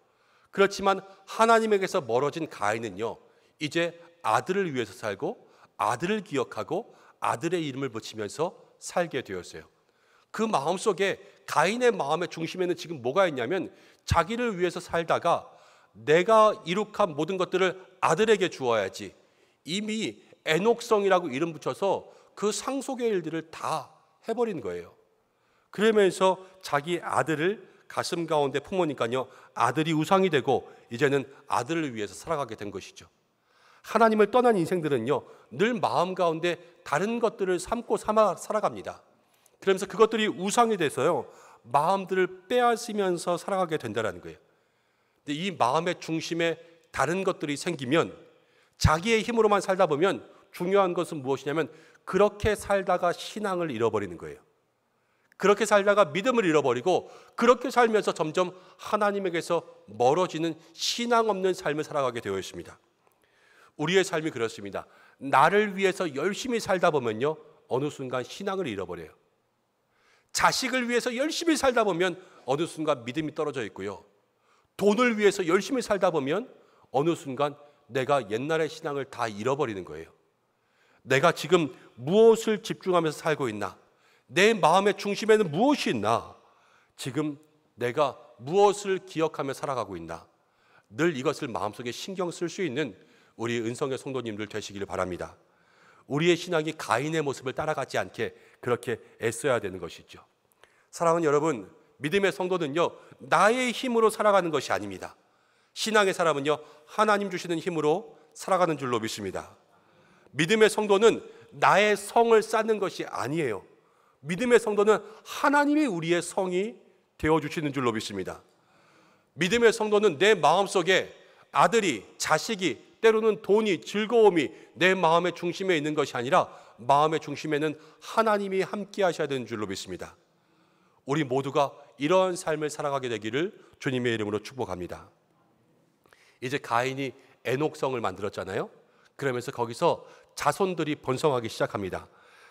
그렇지만 하나님에게서 멀어진 가인은요, 이제 아들을 위해서 살고 아들을 기억하고 아들의 이름을 붙이면서 살게 되었어요. 그 마음속에, 가인의 마음의 중심에는 지금 뭐가 있냐면, 자기를 위해서 살다가 내가 이룩한 모든 것들을 아들에게 주어야지, 이미 에녹성이라고 이름 붙여서 그 상속의 일들을 다 해버린 거예요. 그러면서 자기 아들을 가슴 가운데 품으니까요, 아들이 우상이 되고 이제는 아들을 위해서 살아가게 된 것이죠. 하나님을 떠난 인생들은요, 늘 마음 가운데 다른 것들을 삼고 살아갑니다. 그러면서 그것들이 우상이 돼서요, 마음들을 빼앗으면서 살아가게 된다는 거예요. 근데 이 마음의 중심에 다른 것들이 생기면, 자기의 힘으로만 살다 보면 중요한 것은 무엇이냐면, 그렇게 살다가 신앙을 잃어버리는 거예요. 그렇게 살다가 믿음을 잃어버리고, 그렇게 살면서 점점 하나님에게서 멀어지는 신앙 없는 삶을 살아가게 되어 있습니다. 우리의 삶이 그렇습니다. 나를 위해서 열심히 살다 보면요, 어느 순간 신앙을 잃어버려요. 자식을 위해서 열심히 살다 보면 어느 순간 믿음이 떨어져 있고요. 돈을 위해서 열심히 살다 보면 어느 순간 내가 옛날의 신앙을 다 잃어버리는 거예요. 내가 지금 무엇을 집중하면서 살고 있나? 내 마음의 중심에는 무엇이 있나? 지금 내가 무엇을 기억하며 살아가고 있나? 늘 이것을 마음속에 신경 쓸 수 있는 우리 은성의 성도님들 되시기를 바랍니다. 우리의 신앙이 가인의 모습을 따라가지 않게 그렇게 애써야 되는 것이죠. 사랑하는 여러분, 믿음의 성도는요, 나의 힘으로 살아가는 것이 아닙니다. 신앙의 사람은요, 하나님 주시는 힘으로 살아가는 줄로 믿습니다. 믿음의 성도는 나의 성을 쌓는 것이 아니에요. 믿음의 성도는 하나님이 우리의 성이 되어주시는 줄로 믿습니다. 믿음의 성도는 내 마음속에 아들이, 자식이, 때로는 돈이, 즐거움이 내 마음의 중심에 있는 것이 아니라 마음의 중심에는 하나님이 함께 하셔야 되는 줄로 믿습니다. 우리 모두가 이런 삶을 살아가게 되기를 주님의 이름으로 축복합니다. 이제 가인이 에녹성을 만들었잖아요. 그러면서 거기서 자손들이 번성하기 시작합니다.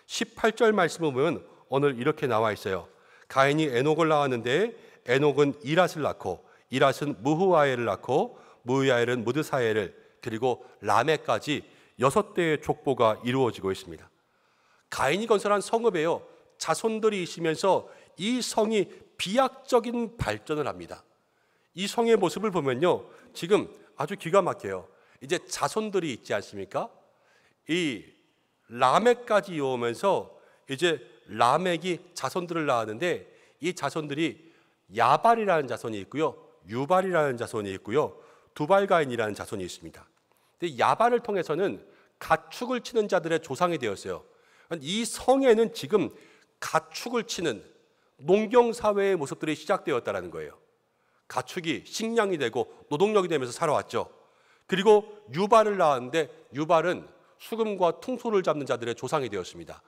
18절 말씀을 보면 오늘 이렇게 나와 있어요. 가인이 에녹을 낳았는데 에녹은 이랏을 낳고 이랏은 무후아엘을 낳고 무후아엘은 무드사엘을, 그리고 라멕까지 6대의 족보가 이루어지고 있습니다. 가인이 건설한 성읍에요, 자손들이 있으면서 이 성이 비약적인 발전을 합니다. 이 성의 모습을 보면요, 지금 아주 기가 막혀요. 이제 자손들이 있지 않습니까? 이 라멕까지 이어오면서 이제 라멕이 자손들을 낳았는데, 이 자손들이 야발이라는 자손이 있고요, 유발이라는 자손이 있고요, 두발가인이라는 자손이 있습니다. 근데 야발을 통해서는 가축을 치는 자들의 조상이 되었어요. 이 성에는 지금 가축을 치는 농경사회의 모습들이 시작되었다는 거예요. 가축이 식량이 되고 노동력이 되면서 살아왔죠. 그리고 유발을 낳았는데 유발은 수금과 퉁소를 잡는 자들의 조상이 되었습니다.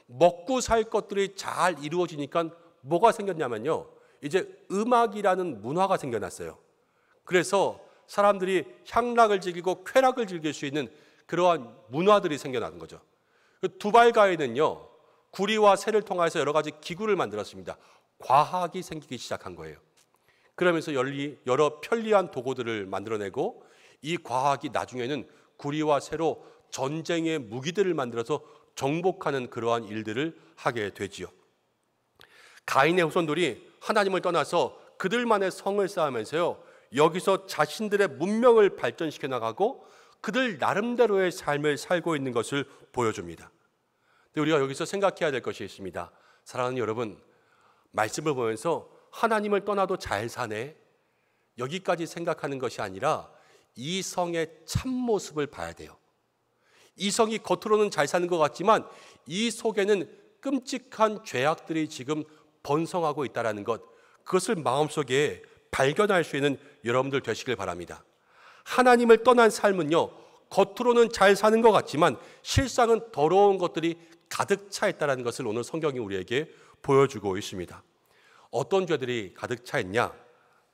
먹고 살 것들이 잘 이루어지니까 뭐가 생겼냐면요, 이제 음악이라는 문화가 생겨났어요. 그래서 사람들이 향락을 즐기고 쾌락을 즐길 수 있는 그러한 문화들이 생겨나는 거죠. 두발가인은요, 구리와 쇠를 통해서 여러 가지 기구를 만들었습니다. 과학이 생기기 시작한 거예요. 그러면서 여러 편리한 도구들을 만들어내고, 이 과학이 나중에는 구리와 쇠로 전쟁의 무기들을 만들어서 정복하는 그러한 일들을 하게 되지요. 가인의 후손들이 하나님을 떠나서 그들만의 성을 쌓으면서요, 여기서 자신들의 문명을 발전시켜 나가고 그들 나름대로의 삶을 살고 있는 것을 보여줍니다. 근데 우리가 여기서 생각해야 될 것이 있습니다. 사랑하는 여러분, 말씀을 보면서 하나님을 떠나도 잘 사네, 여기까지 생각하는 것이 아니라 이 성의 참모습을 봐야 돼요. 이 성이 겉으로는 잘 사는 것 같지만 이 속에는 끔찍한 죄악들이 지금 번성하고 있다는 것, 그것을 마음속에 발견할 수 있는 여러분들 되시길 바랍니다. 하나님을 떠난 삶은요, 겉으로는 잘 사는 것 같지만 실상은 더러운 것들이 가득 차 있다는 것을 오늘 성경이 우리에게 보여주고 있습니다. 어떤 죄들이 가득 차 있냐?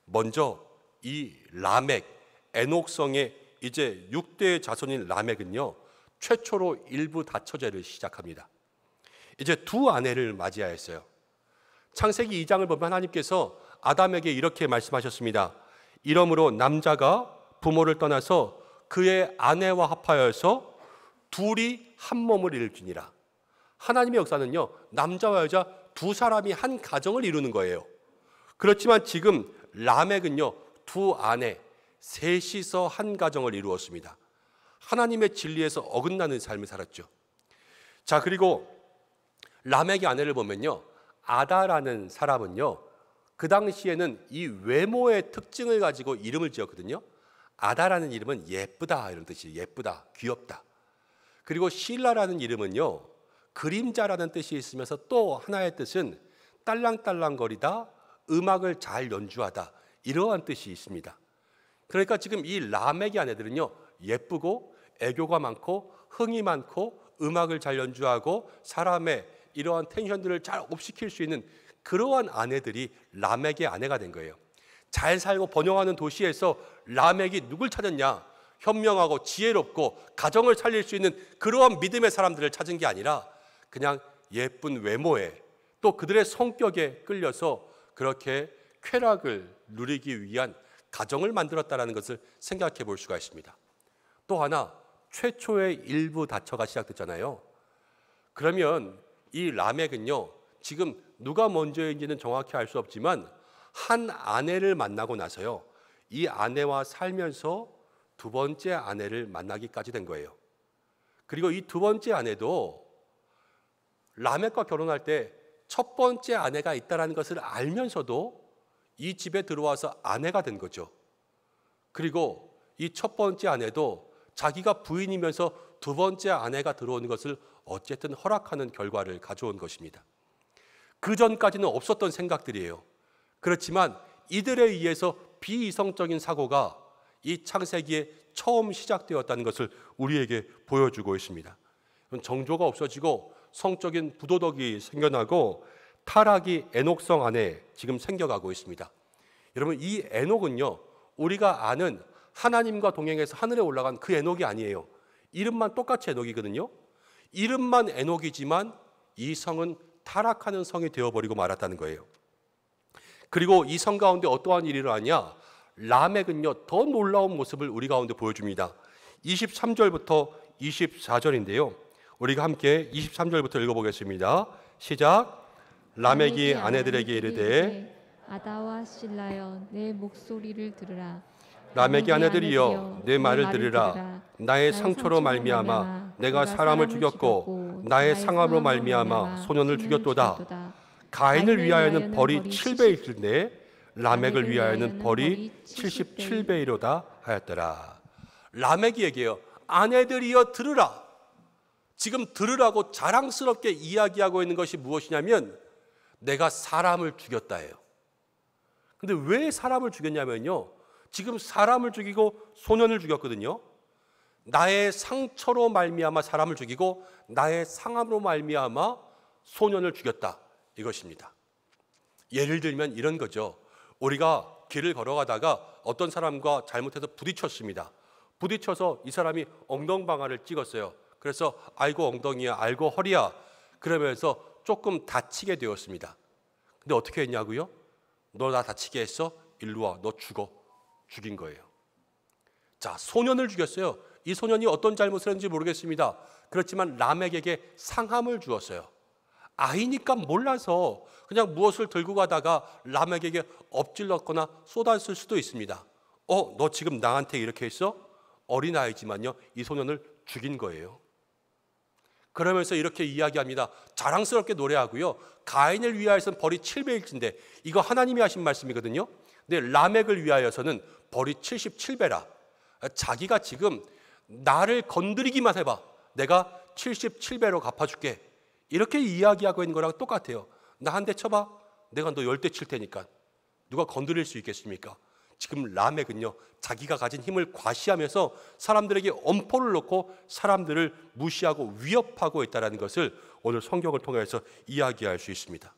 먼저 이 라멕, 에녹성의 이제 6대 자손인 라멕은요, 최초로 일부 다처제를 시작합니다. 이제 두 아내를 맞이하였어요. 창세기 2장을 보면 하나님께서 아담에게 이렇게 말씀하셨습니다. 이러므로 남자가 부모를 떠나서 그의 아내와 합하여서 둘이 한 몸을 이룰지니라. 하나님의 역사는요, 남자와 여자 두 사람이 한 가정을 이루는 거예요. 그렇지만 지금 라멕은요, 두 아내 셋이서 한 가정을 이루었습니다. 하나님의 진리에서 어긋나는 삶을 살았죠. 자, 그리고 라멕의 아내를 보면요, 아다라는 사람은요, 그 당시에는 이 외모의 특징을 가지고 이름을 지었거든요. 아다라는 이름은 예쁘다 이런 뜻이에요. 예쁘다, 귀엽다. 그리고 실라라는 이름은요, 그림자라는 뜻이 있으면서 또 하나의 뜻은 딸랑딸랑거리다, 음악을 잘 연주하다, 이러한 뜻이 있습니다. 그러니까 지금 이 라멕의 아내들은요, 예쁘고 애교가 많고 흥이 많고 음악을 잘 연주하고 사람의 이러한 텐션들을 잘 업시킬 수 있는 그러한 아내들이 라멕의 아내가 된 거예요. 잘 살고 번영하는 도시에서 라멕이 누굴 찾았냐? 현명하고 지혜롭고 가정을 살릴 수 있는 그러한 믿음의 사람들을 찾은 게 아니라 그냥 예쁜 외모에 또 그들의 성격에 끌려서 그렇게 쾌락을 누리기 위한 가정을 만들었다는 것을 생각해 볼 수가 있습니다. 또 하나, 최초의 일부 다처가 시작됐잖아요. 그러면 이 라멕은요, 지금 누가 먼저인지는 정확히 알 수 없지만 한 아내를 만나고 나서요, 이 아내와 살면서 두 번째 아내를 만나기까지 된 거예요. 그리고 이 두 번째 아내도 라멕과 결혼할 때 첫 번째 아내가 있다는 것을 알면서도 이 집에 들어와서 아내가 된 거죠. 그리고 이 첫 번째 아내도 자기가 부인이면서 두 번째 아내가 들어오는 것을 어쨌든 허락하는 결과를 가져온 것입니다. 그 전까지는 없었던 생각들이에요. 그렇지만 이들에 의해서 비이성적인 사고가 이 창세기에 처음 시작되었다는 것을 우리에게 보여주고 있습니다. 정조가 없어지고 성적인 부도덕이 생겨나고 타락이 에녹성 안에 지금 생겨가고 있습니다. 여러분, 이 에녹은요, 우리가 아는 하나님과 동행해서 하늘에 올라간 그 에녹이 아니에요. 이름만 똑같이 에녹이거든요. 이름만 에녹이지만 이 성은 타락하는 성이 되어버리고 말았다는 거예요. 그리고 이 성 가운데 어떠한 일이 일어나냐? 라멕은요, 더 놀라운 모습을 우리 가운데 보여줍니다. 23절부터 24절인데요. 우리가 함께 23절부터 읽어보겠습니다. 시작. 라멕이 아내들에게 이르되 아다와 실라여 내 목소리를 들으라. 라멕의 아내들이여 내 말을 들으라. 나의 상처로 말미암아 내가 사람을 죽였고 나의 상함으로 말미암아 소년을 죽였도다. 가인을 위하여는 벌이 7배이신데 라멕을 위하여는 벌이 77배이로다 하였더라. 라멕이 얘기해요. 아내들이여 들으라. 지금 들으라고 자랑스럽게 이야기하고 있는 것이 무엇이냐면 내가 사람을 죽였다예요. 근데 왜 사람을 죽였냐면요, 지금 사람을 죽이고 소년을 죽였거든요. 나의 상처로 말미암아 사람을 죽이고 나의 상함으로 말미암아 소년을 죽였다, 이것입니다. 예를 들면 이런 거죠. 우리가 길을 걸어가다가 어떤 사람과 잘못해서 부딪혔습니다. 부딪혀서 이 사람이 엉덩방아를 찍었어요. 그래서 아이고 엉덩이야, 아이고 허리야, 그러면서 조금 다치게 되었습니다. 근데 어떻게 했냐고요? 너 나 다치게 했어? 일로 와, 너 죽어. 죽인 거예요. 자, 소년을 죽였어요. 이 소년이 어떤 잘못을 했는지 모르겠습니다. 그렇지만 라멕에게 상함을 주었어요. 아이니까 몰라서 그냥 무엇을 들고 가다가 라멕에게 엎질렀거나 쏟았을 수도 있습니다. 너 지금 나한테 이렇게 했어? 어린아이지만요, 이 소년을 죽인 거예요. 그러면서 이렇게 이야기합니다. 자랑스럽게 노래하고요. 가인을 위하여서는 벌이 7배일진데 이거 하나님이 하신 말씀이거든요. 근데 라멕을 위하여서는 벌이 77배라. 자기가 지금 나를 건드리기만 해봐, 내가 77배로 갚아줄게, 이렇게 이야기하고 있는 거랑 똑같아요. 나 한 대 쳐봐, 내가 너 10대 칠 테니까. 누가 건드릴 수 있겠습니까? 지금 라멕은요, 자기가 가진 힘을 과시하면서 사람들에게 엄포를 놓고 사람들을 무시하고 위협하고 있다는 것을 오늘 성경을 통해서 이야기할 수 있습니다.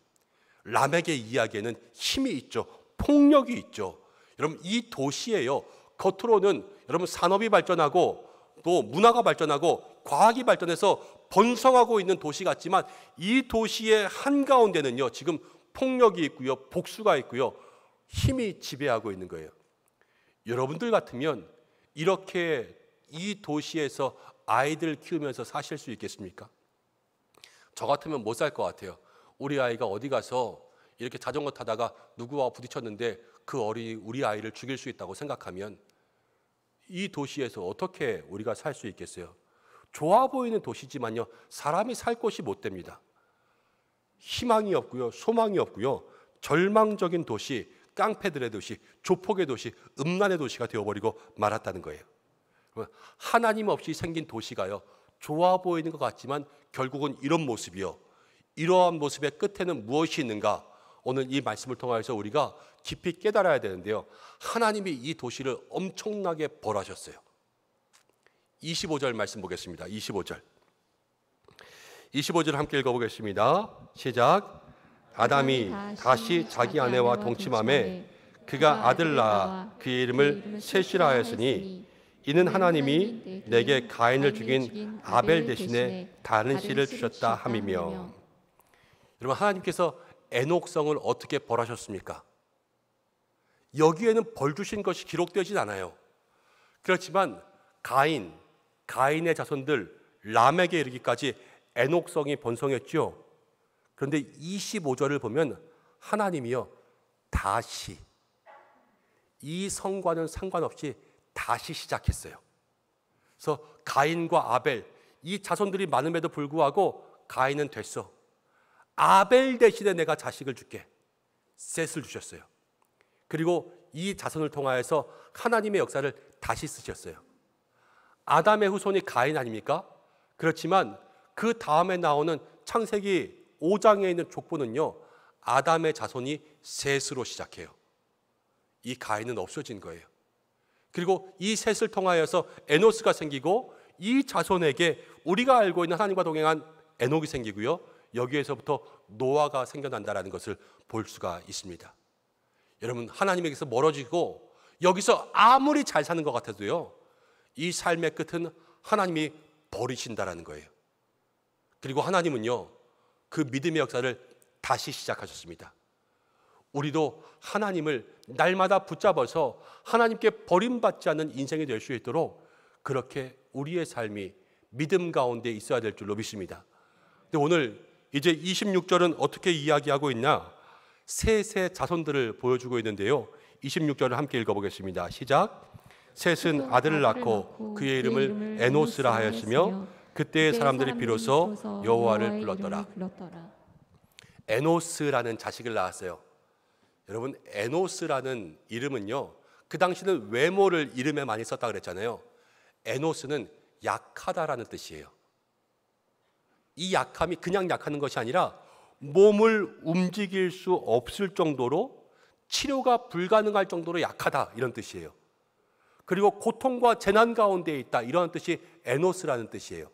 라멕의 이야기에는 힘이 있죠. 폭력이 있죠. 여러분, 이 도시에요, 겉으로는 여러분 산업이 발전하고 또 문화가 발전하고 과학이 발전해서 번성하고 있는 도시 같지만 이 도시의 한가운데는요, 지금 폭력이 있고요, 복수가 있고요, 힘이 지배하고 있는 거예요. 여러분들 같으면 이렇게 이 도시에서 아이들 키우면서 사실 수 있겠습니까? 저 같으면 못 살 것 같아요. 우리 아이가 어디 가서 이렇게 자전거 타다가 누구와 부딪혔는데 그 어린이 우리 아이를 죽일 수 있다고 생각하면 이 도시에서 어떻게 우리가 살 수 있겠어요? 좋아 보이는 도시지만요, 사람이 살 곳이 못 됩니다. 희망이 없고요, 소망이 없고요, 절망적인 도시, 깡패들의 도시, 조폭의 도시, 음란의 도시가 되어버리고 말았다는 거예요. 하나님 없이 생긴 도시가요, 좋아 보이는 것 같지만 결국은 이런 모습이요, 이러한 모습의 끝에는 무엇이 있는가? 오늘 이 말씀을 통해서 우리가 깊이 깨달아야 되는데요, 하나님이 이 도시를 엄청나게 벌하셨어요. 25절 말씀 보겠습니다. 25절 함께 읽어보겠습니다. 시작. 아담이 다시 자기 아내와 동침하매 그가 아들 낳아 그의 이름을 셋이라 하였으니 이는 하나님이 내게 가인을 죽인 아벨 대신에 다른 씨를 주셨다 함이며. 여러분, 하나님께서 에녹성을 어떻게 벌하셨습니까? 여기에는 벌 주신 것이 기록되진 않아요. 그렇지만 가인의 자손들 람에게 이르기까지 에녹성이 번성했죠. 그런데 25절을 보면 하나님이요, 다시 이 성과는 상관없이 다시 시작했어요. 그래서 가인과 아벨, 이 자손들이 많음에도 불구하고 가인은 됐어. 아벨 대신에 내가 자식을 줄게. 셋을 주셨어요. 그리고 이 자손을 통하여서 하나님의 역사를 다시 쓰셨어요. 아담의 후손이 가인 아닙니까? 그렇지만 그 다음에 나오는 창세기 5장에 있는 족보는요, 아담의 자손이 셋으로 시작해요. 이 가인은 없어진 거예요. 그리고 이 셋을 통하여서 에노스가 생기고 이 자손에게 우리가 알고 있는 하나님과 동행한 에녹이 생기고요, 여기에서부터 노아가 생겨난다는 것을 볼 수가 있습니다. 여러분, 하나님에게서 멀어지고 여기서 아무리 잘 사는 것 같아도요, 이 삶의 끝은 하나님이 버리신다라는 거예요. 그리고 하나님은요, 그 믿음의 역사를 다시 시작하셨습니다. 우리도 하나님을 날마다 붙잡아서 하나님께 버림받지 않는 인생이 될 수 있도록 그렇게 우리의 삶이 믿음 가운데 있어야 될 줄로 믿습니다. 근데 오늘 이제 26절은 어떻게 이야기하고 있나? 셋의 자손들을 보여주고 있는데요, 26절을 함께 읽어보겠습니다. 시작. 셋은 아들을 낳고 그의 이름을 에노스라 하였으며 그때의 사람들이 비로소 여호와를 불렀더라. 에노스라는 자식을 낳았어요. 여러분, 에노스라는 이름은요, 그 당시는 외모를 이름에 많이 썼다 그랬잖아요. 에노스는 약하다라는 뜻이에요. 이 약함이 그냥 약하는 것이 아니라 몸을 움직일 수 없을 정도로, 치료가 불가능할 정도로 약하다, 이런 뜻이에요. 그리고 고통과 재난 가운데 있다, 이런 뜻이 에노스라는 뜻이에요.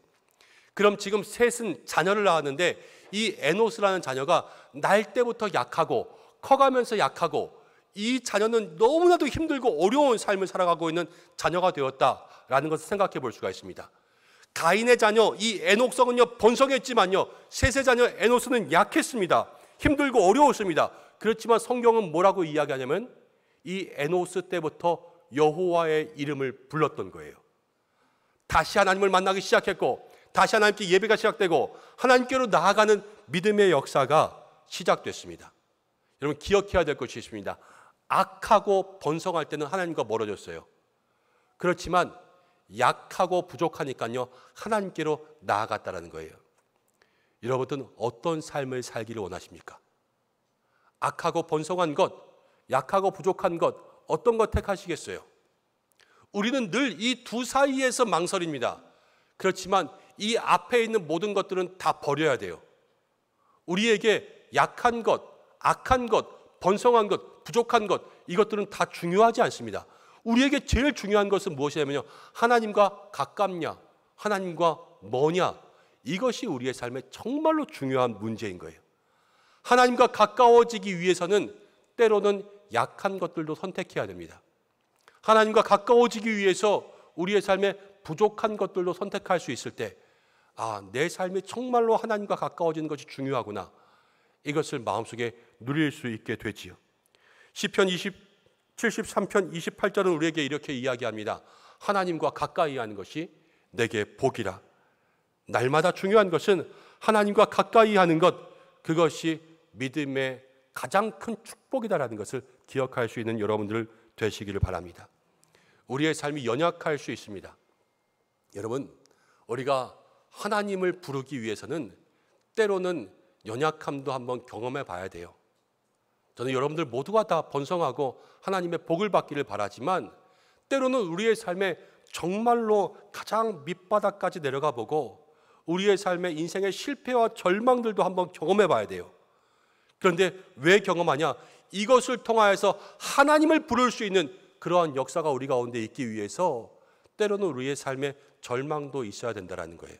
그럼 지금 셋은 자녀를 낳았는데 이 에노스라는 자녀가 날 때부터 약하고 커가면서 약하고, 이 자녀는 너무나도 힘들고 어려운 삶을 살아가고 있는 자녀가 되었다라는 것을 생각해 볼 수가 있습니다. 가인의 자녀 이 에녹성은요, 번성했지만요, 셋의 자녀 에노스는 약했습니다. 힘들고 어려웠습니다. 그렇지만 성경은 뭐라고 이야기하냐면 이 에노스 때부터 여호와의 이름을 불렀던 거예요. 다시 하나님을 만나기 시작했고, 다시 하나님께 예배가 시작되고, 하나님께로 나아가는 믿음의 역사가 시작됐습니다. 여러분, 기억해야 될 것이 있습니다. 악하고 번성할 때는 하나님과 멀어졌어요. 그렇지만 약하고 부족하니까요, 하나님께로 나아갔다라는 거예요. 여러분은 어떤 삶을 살기를 원하십니까? 악하고 번성한 것, 약하고 부족한 것, 어떤 것 택하시겠어요? 우리는 늘 이 두 사이에서 망설입니다. 그렇지만 이 앞에 있는 모든 것들은 다 버려야 돼요. 우리에게 약한 것, 악한 것, 번성한 것, 부족한 것, 이것들은 다 중요하지 않습니다. 우리에게 제일 중요한 것은 무엇이냐면요, 하나님과 가깝냐, 하나님과 뭐냐, 이것이 우리의 삶에 정말로 중요한 문제인 거예요. 하나님과 가까워지기 위해서는 때로는 약한 것들도 선택해야 됩니다. 하나님과 가까워지기 위해서 우리의 삶에 부족한 것들도 선택할 수 있을 때, 내 삶이 정말로 하나님과 가까워지는 것이 중요하구나, 이것을 마음속에 누릴 수 있게 되지요. 시편 73편 28절은 우리에게 이렇게 이야기합니다. 하나님과 가까이 하는 것이 내게 복이라. 날마다 중요한 것은 하나님과 가까이 하는 것, 그것이 믿음의 가장 큰 축복이다라는 것을 기억할 수 있는 여러분들 되시기를 바랍니다. 우리의 삶이 연약할 수 있습니다. 여러분, 우리가 하나님을 부르기 위해서는 때로는 연약함도 한번 경험해 봐야 돼요. 저는 여러분들 모두가 다 번성하고 하나님의 복을 받기를 바라지만, 때로는 우리의 삶에 정말로 가장 밑바닥까지 내려가 보고 우리의 삶의 인생의 실패와 절망들도 한번 경험해 봐야 돼요. 그런데 왜 경험하냐? 이것을 통하여서 하나님을 부를 수 있는 그러한 역사가 우리 가운데 있기 위해서 때로는 우리의 삶에 절망도 있어야 된다는 거예요.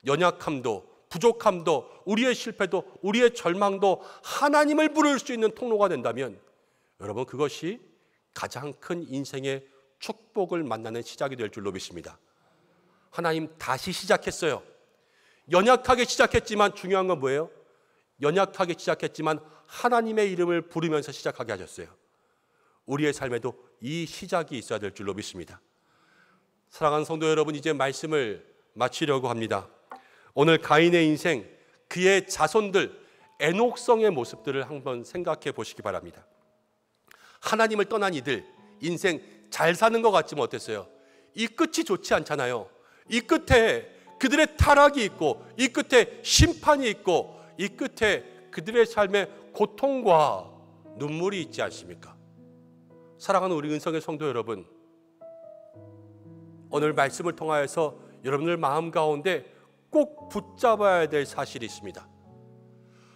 연약함도 부족함도 우리의 실패도 우리의 절망도 하나님을 부를 수 있는 통로가 된다면, 여러분, 그것이 가장 큰 인생의 축복을 만나는 시작이 될 줄로 믿습니다. 하나님 다시 시작했어요. 연약하게 시작했지만 중요한 건 뭐예요? 연약하게 시작했지만 하나님의 이름을 부르면서 시작하게 하셨어요. 우리의 삶에도 이 시작이 있어야 될 줄로 믿습니다. 사랑하는 성도 여러분, 이제 말씀을 마치려고 합니다. 오늘 가인의 인생, 그의 자손들, 에녹성의 모습들을 한번 생각해 보시기 바랍니다. 하나님을 떠난 이들, 인생 잘 사는 것 같지만 어땠어요? 이 끝이 좋지 않잖아요. 이 끝에 그들의 타락이 있고, 이 끝에 심판이 있고, 이 끝에 그들의 삶에 고통과 눈물이 있지 않습니까? 사랑하는 우리 은성의 성도 여러분, 오늘 말씀을 통하여서 여러분들 마음 가운데 꼭 붙잡아야 될 사실이 있습니다.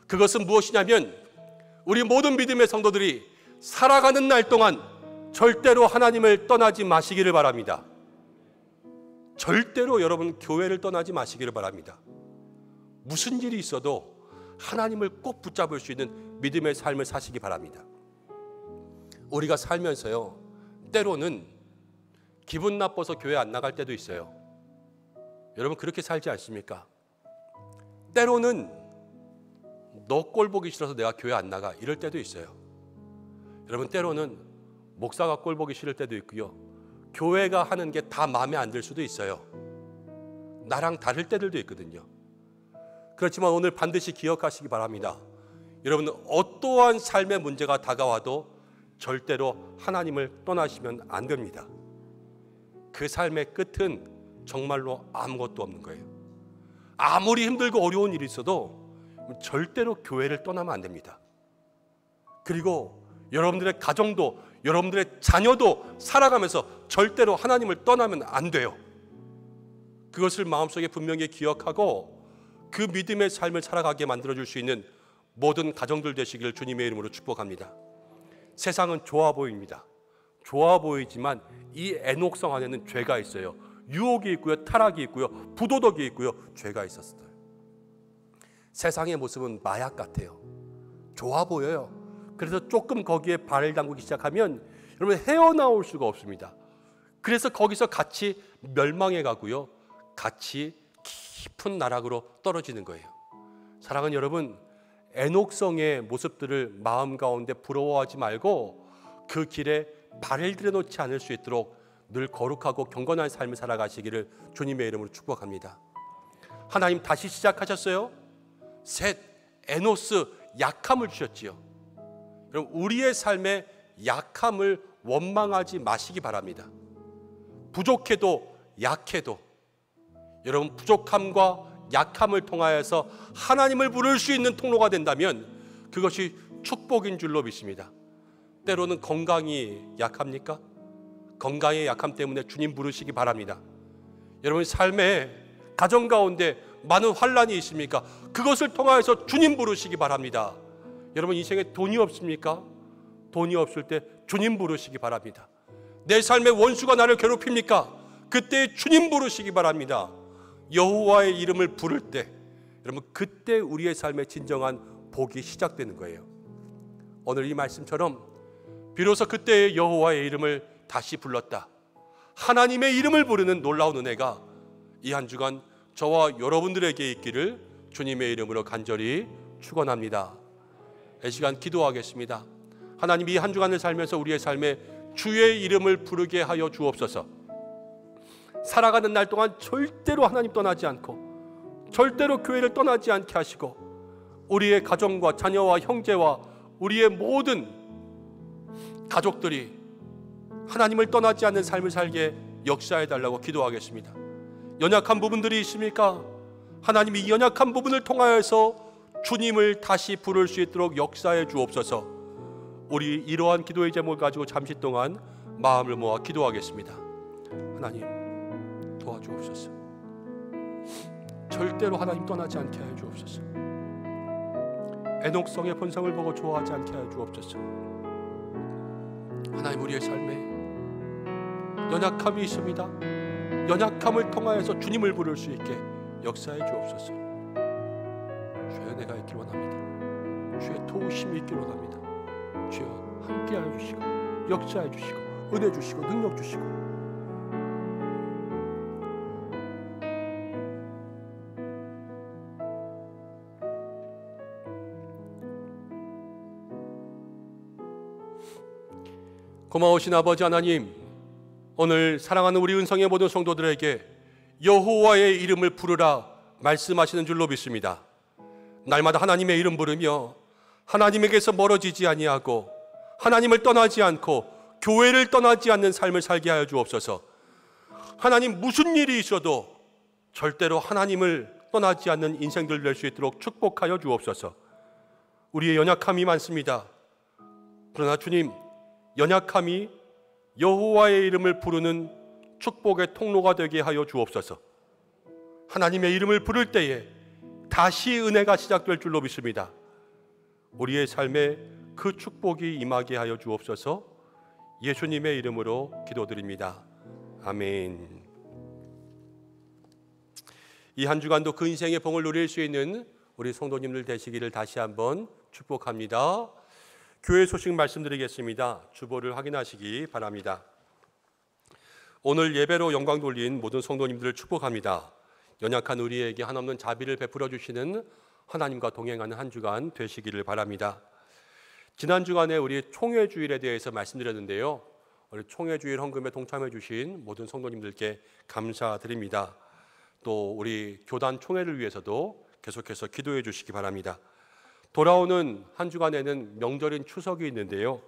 그것은 무엇이냐면, 우리 모든 믿음의 성도들이 살아가는 날 동안 절대로 하나님을 떠나지 마시기를 바랍니다. 절대로 여러분 교회를 떠나지 마시기를 바랍니다. 무슨 일이 있어도 하나님을 꼭 붙잡을 수 있는 믿음의 삶을 사시기 바랍니다. 우리가 살면서요, 때로는 기분 나빠서 교회 안 나갈 때도 있어요. 여러분 그렇게 살지 않습니까? 때로는 너 꼴 보기 싫어서 내가 교회 안 나가, 이럴 때도 있어요. 여러분 때로는 목사가 꼴 보기 싫을 때도 있고요, 교회가 하는 게 다 마음에 안 들 수도 있어요. 나랑 다를 때들도 있거든요. 그렇지만 오늘 반드시 기억하시기 바랍니다. 여러분은 어떠한 삶의 문제가 다가와도 절대로 하나님을 떠나시면 안 됩니다. 그 삶의 끝은 정말로 아무것도 없는 거예요. 아무리 힘들고 어려운 일이 있어도 절대로 교회를 떠나면 안 됩니다. 그리고 여러분들의 가정도, 여러분들의 자녀도 살아가면서 절대로 하나님을 떠나면 안 돼요. 그것을 마음속에 분명히 기억하고 그 믿음의 삶을 살아가게 만들어줄 수 있는 모든 가정들 되시기를 주님의 이름으로 축복합니다. 세상은 좋아 보입니다. 좋아 보이지만 이 에녹성 안에는 죄가 있어요. 유혹이 있고요, 타락이 있고요, 부도덕이 있고요, 죄가 있었어요. 세상의 모습은 마약 같아요. 좋아 보여요. 그래서 조금 거기에 발을 담그기 시작하면 여러분 헤어나올 수가 없습니다. 그래서 거기서 같이 멸망해 가고요, 같이 깊은 나락으로 떨어지는 거예요. 사랑하는 여러분, 에녹성의 모습들을 마음 가운데 부러워하지 말고 그 길에 발을 들여놓지 않을 수 있도록 늘 거룩하고 경건한 삶을 살아가시기를 주님의 이름으로 축복합니다. 하나님 다시 시작하셨어요. 셋, 에노스, 약함을 주셨지요. 여러분 우리의 삶에 약함을 원망하지 마시기 바랍니다. 부족해도 약해도 여러분 부족함과 약함을 통하여서 하나님을 부를 수 있는 통로가 된다면 그것이 축복인 줄로 믿습니다. 때로는 건강이 약합니까? 건강의 약함 때문에 주님 부르시기 바랍니다. 여러분 삶에 가정 가운데 많은 환란이 있습니까? 그것을 통하여서 주님 부르시기 바랍니다. 여러분 인생에 돈이 없습니까? 돈이 없을 때 주님 부르시기 바랍니다. 내 삶의 원수가 나를 괴롭힙니까? 그때 주님 부르시기 바랍니다. 여호와의 이름을 부를 때, 여러분, 그때 우리의 삶의 진정한 복이 시작되는 거예요. 오늘 이 말씀처럼 비로소 그때의 여호와의 이름을 다시 불렀다, 하나님의 이름을 부르는 놀라운 은혜가 이 한 주간 저와 여러분들에게 있기를 주님의 이름으로 간절히 축원합니다. 이 시간 기도하겠습니다. 하나님, 이 한 주간을 살면서 우리의 삶에 주의 이름을 부르게 하여 주옵소서. 살아가는 날 동안 절대로 하나님 떠나지 않고 절대로 교회를 떠나지 않게 하시고 우리의 가정과 자녀와 형제와 우리의 모든 가족들이 하나님을 떠나지 않는 삶을 살게 역사해 달라고 기도하겠습니다. 연약한 부분들이 있습니까? 하나님, 이 연약한 부분을 통하여서 주님을 다시 부를 수 있도록 역사해 주옵소서. 우리 이러한 기도의 제목을 가지고 잠시 동안 마음을 모아 기도하겠습니다. 하나님, 도와주옵소서. 절대로 하나님 떠나지 않게 하여 주옵소서. 애녹성의 본성을 보고 좋아하지 않게 하여 주옵소서. 하나님, 우리의 삶에 연약함이 있습니다. 연약함을 통하여서 주님을 부를 수 있게 역사해 주옵소서. 주의 은혜가 있길 원합니다. 주의 도우심이 있길 원합니다. 주여, 함께하여 주시고 역사해 주시고 은혜 주시고 능력 주시고. 고마우신 아버지 하나님, 오늘 사랑하는 우리 은성의 모든 성도들에게 여호와의 이름을 부르라 말씀하시는 줄로 믿습니다. 날마다 하나님의 이름 부르며 하나님에게서 멀어지지 아니하고 하나님을 떠나지 않고 교회를 떠나지 않는 삶을 살게 하여 주옵소서. 하나님, 무슨 일이 있어도 절대로 하나님을 떠나지 않는 인생들 될 수 있도록 축복하여 주옵소서. 우리의 연약함이 많습니다. 그러나 주님, 연약함이 여호와의 이름을 부르는 축복의 통로가 되게 하여 주옵소서. 하나님의 이름을 부를 때에 다시 은혜가 시작될 줄로 믿습니다. 우리의 삶에 그 축복이 임하게 하여 주옵소서. 예수님의 이름으로 기도드립니다. 아멘. 이 한 주간도 그 인생의 복을 누릴 수 있는 우리 성도님들 되시기를 다시 한번 축복합니다. 교회 소식 말씀드리겠습니다. 주보를 확인하시기 바랍니다. 오늘 예배로 영광 돌린 모든 성도님들을 축복합니다. 연약한 우리에게 한없는 자비를 베풀어 주시는 하나님과 동행하는 한 주간 되시기를 바랍니다. 지난 주간에 우리 총회주일에 대해서 말씀드렸는데요. 우리 총회주일 헌금에 동참해 주신 모든 성도님들께 감사드립니다. 또 우리 교단 총회를 위해서도 계속해서 기도해 주시기 바랍니다. 돌아오는 한 주간에는 명절인 추석이 있는데요.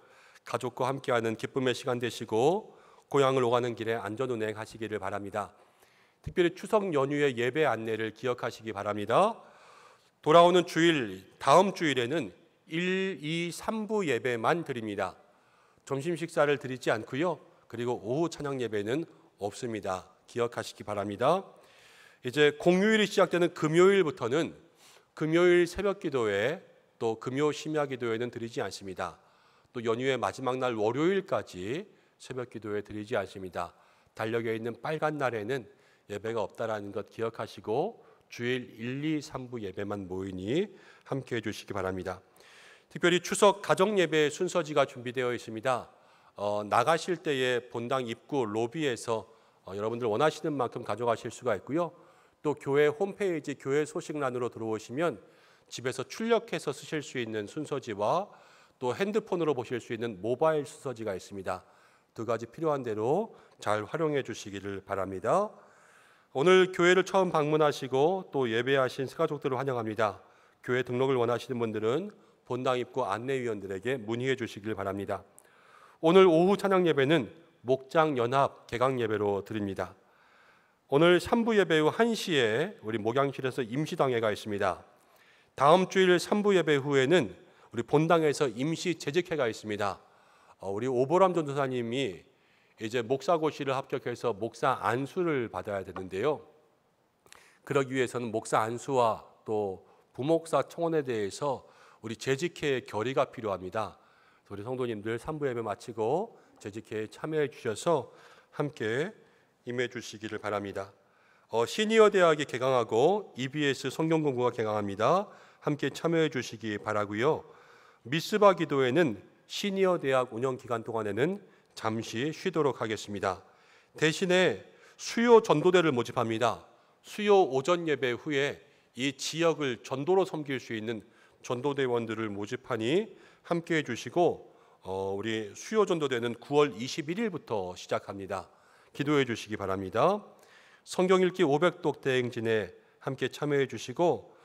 가족과 함께하는 기쁨의 시간 되시고 고향을 오가는 길에 안전운행 하시기를 바랍니다. 특별히 추석 연휴의 예배 안내를 기억하시기 바랍니다. 돌아오는 주일, 다음 주일에는 1, 2, 3부 예배만 드립니다. 점심 식사를 드리지 않고요. 그리고 오후 찬양 예배는 없습니다. 기억하시기 바랍니다. 이제 공휴일이 시작되는 금요일부터는 금요일 새벽 기도회 또 금요 심야 기도회는 드리지 않습니다. 또 연휴의 마지막 날 월요일까지 새벽 기도회 드리지 않습니다. 달력에 있는 빨간 날에는 예배가 없다라는 것 기억하시고 주일 1, 2, 3부 예배만 모이니 함께해 주시기 바랍니다. 특별히 추석 가정 예배 순서지가 준비되어 있습니다. 나가실 때에 본당 입구 로비에서 여러분들 원하시는 만큼 가져가실 수가 있고요. 또 교회 홈페이지 교회 소식란으로 들어오시면 집에서 출력해서 쓰실 수 있는 순서지와 또 핸드폰으로 보실 수 있는 모바일 순서지가 있습니다. 두 가지 필요한 대로 잘 활용해 주시기를 바랍니다. 오늘 교회를 처음 방문하시고 또 예배하신 가족들을 환영합니다. 교회 등록을 원하시는 분들은 본당 입구 안내위원들에게 문의해 주시길 바랍니다. 오늘 오후 찬양 예배는 목장 연합 개강 예배로 드립니다. 오늘 3부 예배 후 1시에 우리 목양실에서 임시당회가 있습니다. 다음 주일 3부 예배 후에는 우리 본당에서 임시 재직회가 있습니다. 우리 오보람 전도사님이 이제 목사고시를 합격해서 목사 안수를 받아야 되는데요. 그러기 위해서는 목사 안수와 또 부목사 청원에 대해서 우리 재직회의 결의가 필요합니다. 우리 성도님들 3부 예배 마치고 재직회에 참여해 주셔서 함께 임해 주시기를 바랍니다. 시니어 대학이 개강하고 EBS 성경 공부가 개강합니다. 함께 참여해 주시기 바라고요. 미스바 기도회는 시니어 대학 운영 기간 동안에는 잠시 쉬도록 하겠습니다. 대신에 수요 전도대를 모집합니다. 수요 오전 예배 후에 이 지역을 전도로 섬길 수 있는 전도대원들을 모집하니 함께 해주시고 우리 수요 전도대는 9월 21일부터 시작합니다. 기도해 주시기 바랍니다. 성경 읽기 500독 대행진에 함께 참여해 주시고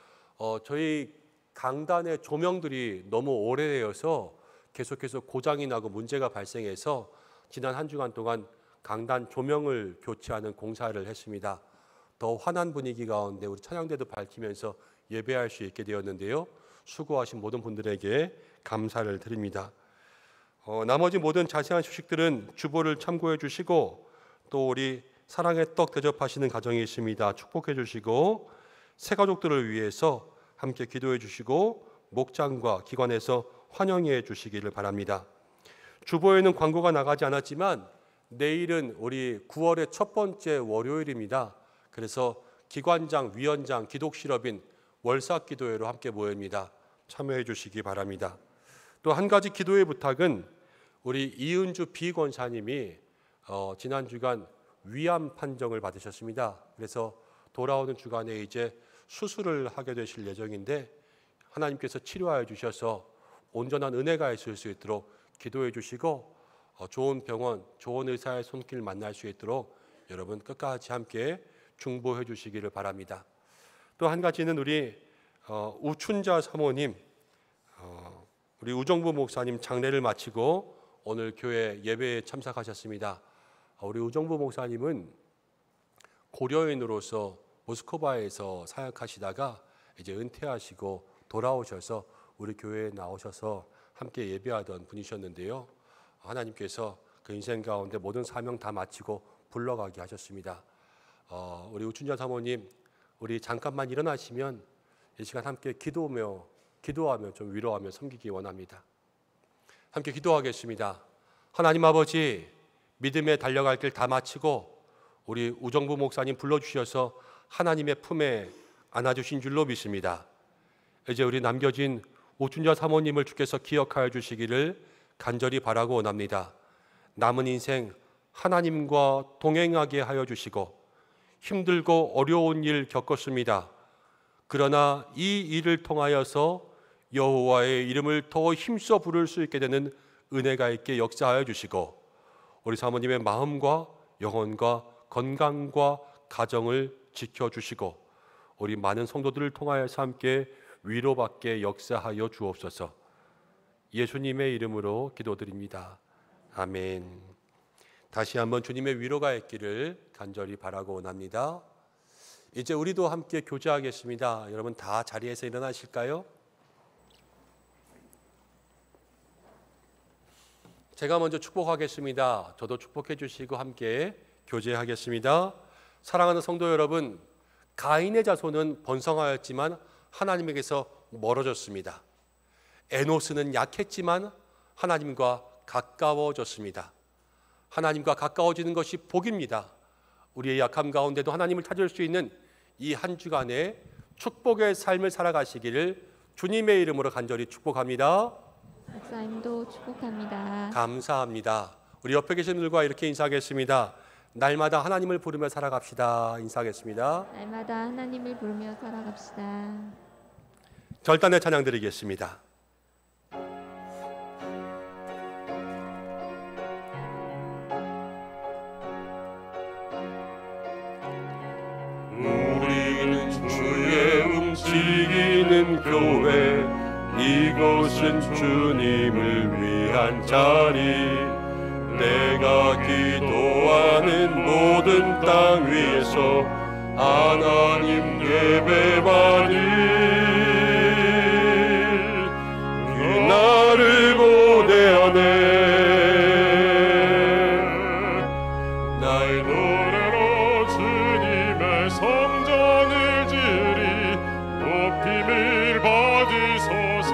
저희 강단의 조명들이 너무 오래되어서 계속해서 고장이 나고 문제가 발생해서 지난 한 주간 동안 강단 조명을 교체하는 공사를 했습니다. 더 환한 분위기 가운데 우리 찬양대도 밝히면서 예배할 수 있게 되었는데요. 수고하신 모든 분들에게 감사를 드립니다. 나머지 모든 자세한 소식들은 주보를 참고해 주시고 또 우리 사랑의 떡 대접하시는 가정이 있습니다. 축복해 주시고 새 가족들을 위해서 함께 기도해 주시고 목장과 기관에서 환영해 주시기를 바랍니다. 주보에는 광고가 나가지 않았지만 내일은 우리 9월의 첫 번째 월요일입니다. 그래서 기관장, 위원장, 기독실업인 월삭기도회로 함께 모입니다. 참여해 주시기 바랍니다. 또 한 가지 기도의 부탁은 우리 이은주 비권사님이 지난 주간 위암 판정을 받으셨습니다. 그래서 돌아오는 주간에 이제 수술을 하게 되실 예정인데 하나님께서 치료하여 주셔서 온전한 은혜가 있을 수 있도록 기도해 주시고 좋은 병원, 좋은 의사의 손길 만날 수 있도록 여러분 끝까지 함께 중보해 주시기를 바랍니다. 또 한 가지는 우리 우춘자 사모님, 우리 우정부 목사님 장례를 마치고 오늘 교회 예배에 참석하셨습니다. 우리 우정부 목사님은 고려인으로서 모스크바에서 사역하시다가 이제 은퇴하시고 돌아오셔서 우리 교회에 나오셔서 함께 예배하던 분이셨는데요. 하나님께서 그 인생 가운데 모든 사명 다 마치고 불러가게 하셨습니다. 우리 우춘자 사모님, 우리 잠깐만 일어나시면 이 시간 함께 기도하며 좀 위로하며 섬기기 원합니다. 함께 기도하겠습니다. 하나님 아버지, 믿음에 달려갈 길 다 마치고 우리 우정부 목사님 불러주셔서 하나님의 품에 안아주신 줄로 믿습니다. 이제 우리 남겨진 우춘자 사모님을 주께서 기억하여 주시기를 간절히 바라고 원합니다. 남은 인생 하나님과 동행하게 하여 주시고 힘들고 어려운 일 겪었습니다. 그러나 이 일을 통하여서 여호와의 이름을 더 힘써 부를 수 있게 되는 은혜가 있게 역사하여 주시고 우리 사모님의 마음과 영혼과 건강과 가정을 지켜주시고 우리 많은 성도들을 통하여서 함께 위로받게 역사하여 주옵소서. 예수님의 이름으로 기도드립니다. 아멘. 다시 한번 주님의 위로가 있기를 간절히 바라고 원합니다. 이제 우리도 함께 교제하겠습니다. 여러분 다 자리에서 일어나실까요? 제가 먼저 축복하겠습니다. 저도 축복해 주시고 함께 교제하겠습니다. 사랑하는 성도 여러분, 가인의 자손은 번성하였지만 하나님에게서 멀어졌습니다. 에노스는 약했지만 하나님과 가까워졌습니다. 하나님과 가까워지는 것이 복입니다. 우리의 약함 가운데도 하나님을 찾을 수 있는 이 한 주간에 축복의 삶을 살아가시기를 주님의 이름으로 간절히 축복합니다. 목사님도 축복합니다. 감사합니다. 우리 옆에 계신 분들과 이렇게 인사하겠습니다. 날마다 하나님을 부르며 살아갑시다. 인사하겠습니다. 날마다 하나님을 부르며 살아갑시다. 절단의 찬양 드리겠습니다. 우리는 주의 움직이는 교회, 이곳은 주님을 위한 자리. 내가 기도하는 모든 땅 위에서 하나님 예배받을 그날을 고대하네. 나의 노래로 주님의 성전을 지으리. 높임을 받으소서.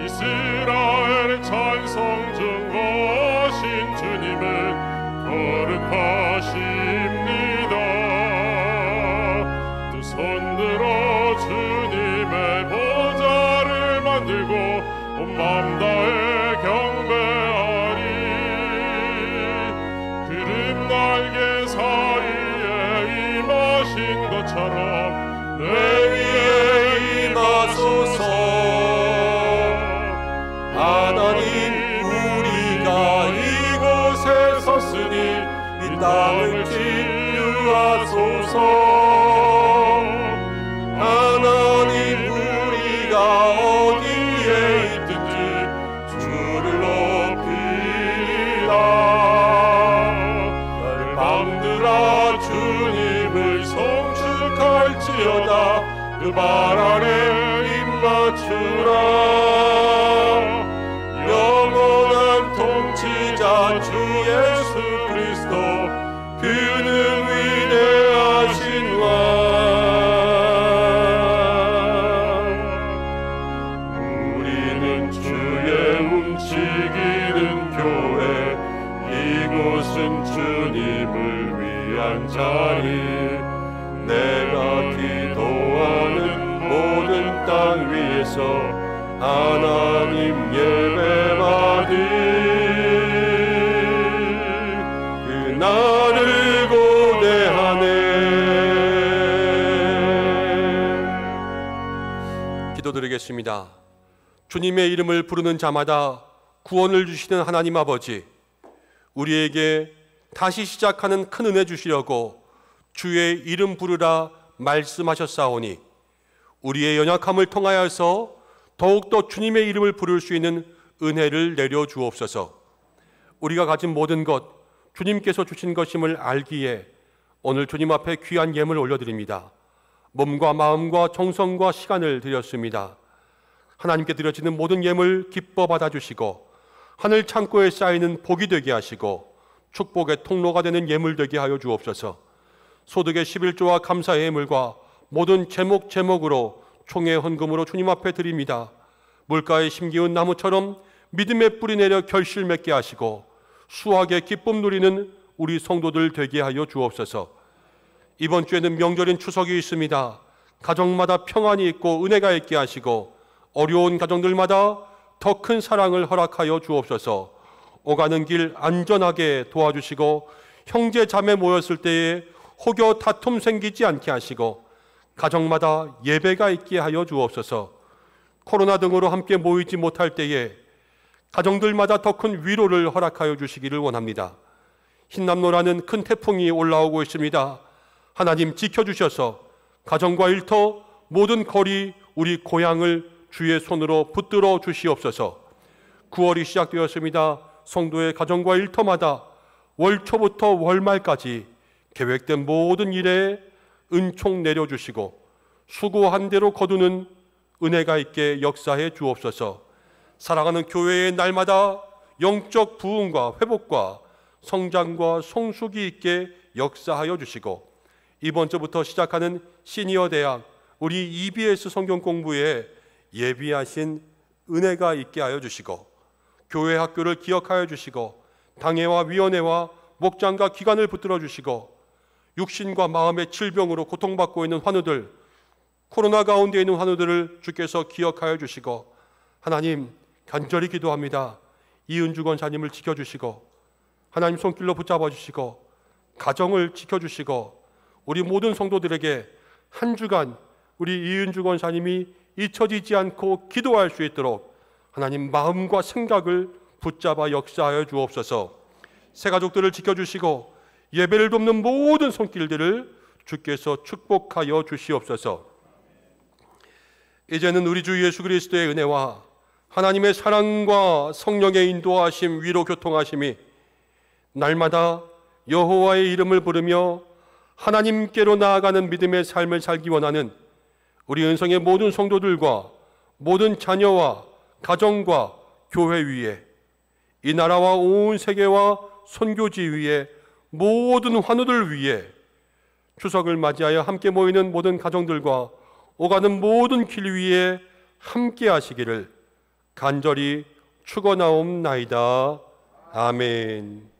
이스라엘 비처럼 내 위에 임하소서. 하나님, 우리가 이곳에 섰으니 이 땅을 치유하소서. 하나님, 우리가 어디에 있든지 주를 높이라. 열방들아, 주님을 송축할지어다. 그 발 아래 입 맞추라. 영원한 통치자 주 예수 그리스도, 그는 위대하신 왕. 우리는 주의 움직이는 교회, 이곳은 주님을 위한 자리. 내가 기도하는 모든 땅 위에서 하나님 예배받으. 그 나를 고대하네. 기도드리겠습니다. 주님의 이름을 부르는 자마다 구원을 주시는 하나님 아버지, 우리에게 다시 시작하는 큰 은혜 주시려고 주의 이름 부르라 말씀하셨사오니, 우리의 연약함을 통하여서 더욱더 주님의 이름을 부를 수 있는 은혜를 내려 주옵소서. 우리가 가진 모든 것 주님께서 주신 것임을 알기에 오늘 주님 앞에 귀한 예물 올려드립니다. 몸과 마음과 정성과 시간을 드렸습니다. 하나님께 드려지는 모든 예물 기뻐 받아주시고 하늘 창고에 쌓이는 복이 되게 하시고 축복의 통로가 되는 예물 되게 하여 주옵소서. 소득의 11조와 감사의 예물과 모든 제목으로 총회 헌금으로 주님 앞에 드립니다. 물가에 심기운 나무처럼 믿음의 뿌리 내려 결실 맺게 하시고 수확의 기쁨 누리는 우리 성도들 되게 하여 주옵소서. 이번 주에는 명절인 추석이 있습니다. 가정마다 평안이 있고 은혜가 있게 하시고 어려운 가정들마다 더 큰 사랑을 허락하여 주옵소서. 오가는 길 안전하게 도와주시고 형제 자매 모였을 때에 혹여 다툼 생기지 않게 하시고 가정마다 예배가 있게 하여 주옵소서. 코로나 등으로 함께 모이지 못할 때에 가정들마다 더 큰 위로를 허락하여 주시기를 원합니다. 흰남노라는 큰 태풍이 올라오고 있습니다. 하나님 지켜주셔서 가정과 일터 모든 거리 우리 고향을 주의 손으로 붙들어 주시옵소서. 9월이 시작되었습니다. 성도의 가정과 일터마다 월초부터 월말까지 계획된 모든 일에 은총 내려주시고 수고한 대로 거두는 은혜가 있게 역사해 주옵소서. 사랑하는 교회의 날마다 영적 부흥과 회복과 성장과 성숙이 있게 역사하여 주시고 이번 주부터 시작하는 시니어 대학 우리 EBS 성경 공부에 예비하신 은혜가 있게 하여 주시고 교회 학교를 기억하여 주시고 당회와 위원회와 목장과 기관을 붙들어 주시고 육신과 마음의 질병으로 고통받고 있는 환우들, 코로나 가운데 있는 환우들을 주께서 기억하여 주시고 하나님 간절히 기도합니다. 이은주 권사님을 지켜주시고 하나님 손길로 붙잡아 주시고 가정을 지켜주시고 우리 모든 성도들에게 한 주간 우리 이은주 권사님이 잊혀지지 않고 기도할 수 있도록 하나님 마음과 생각을 붙잡아 역사하여 주옵소서. 새 가족들을 지켜주시고 예배를 돕는 모든 손길들을 주께서 축복하여 주시옵소서. 이제는 우리 주 예수 그리스도의 은혜와 하나님의 사랑과 성령의 인도하심, 위로 교통하심이 날마다 여호와의 이름을 부르며 하나님께로 나아가는 믿음의 삶을 살기 원하는 우리 은성의 모든 성도들과 모든 자녀와 가정과 교회 위에 이 나라와 온 세계와 선교지 위에 모든 환우들 위에 추석을 맞이하여 함께 모이는 모든 가정들과 오가는 모든 길 위에 함께 하시기를 간절히 축원하옵나이다. 아멘.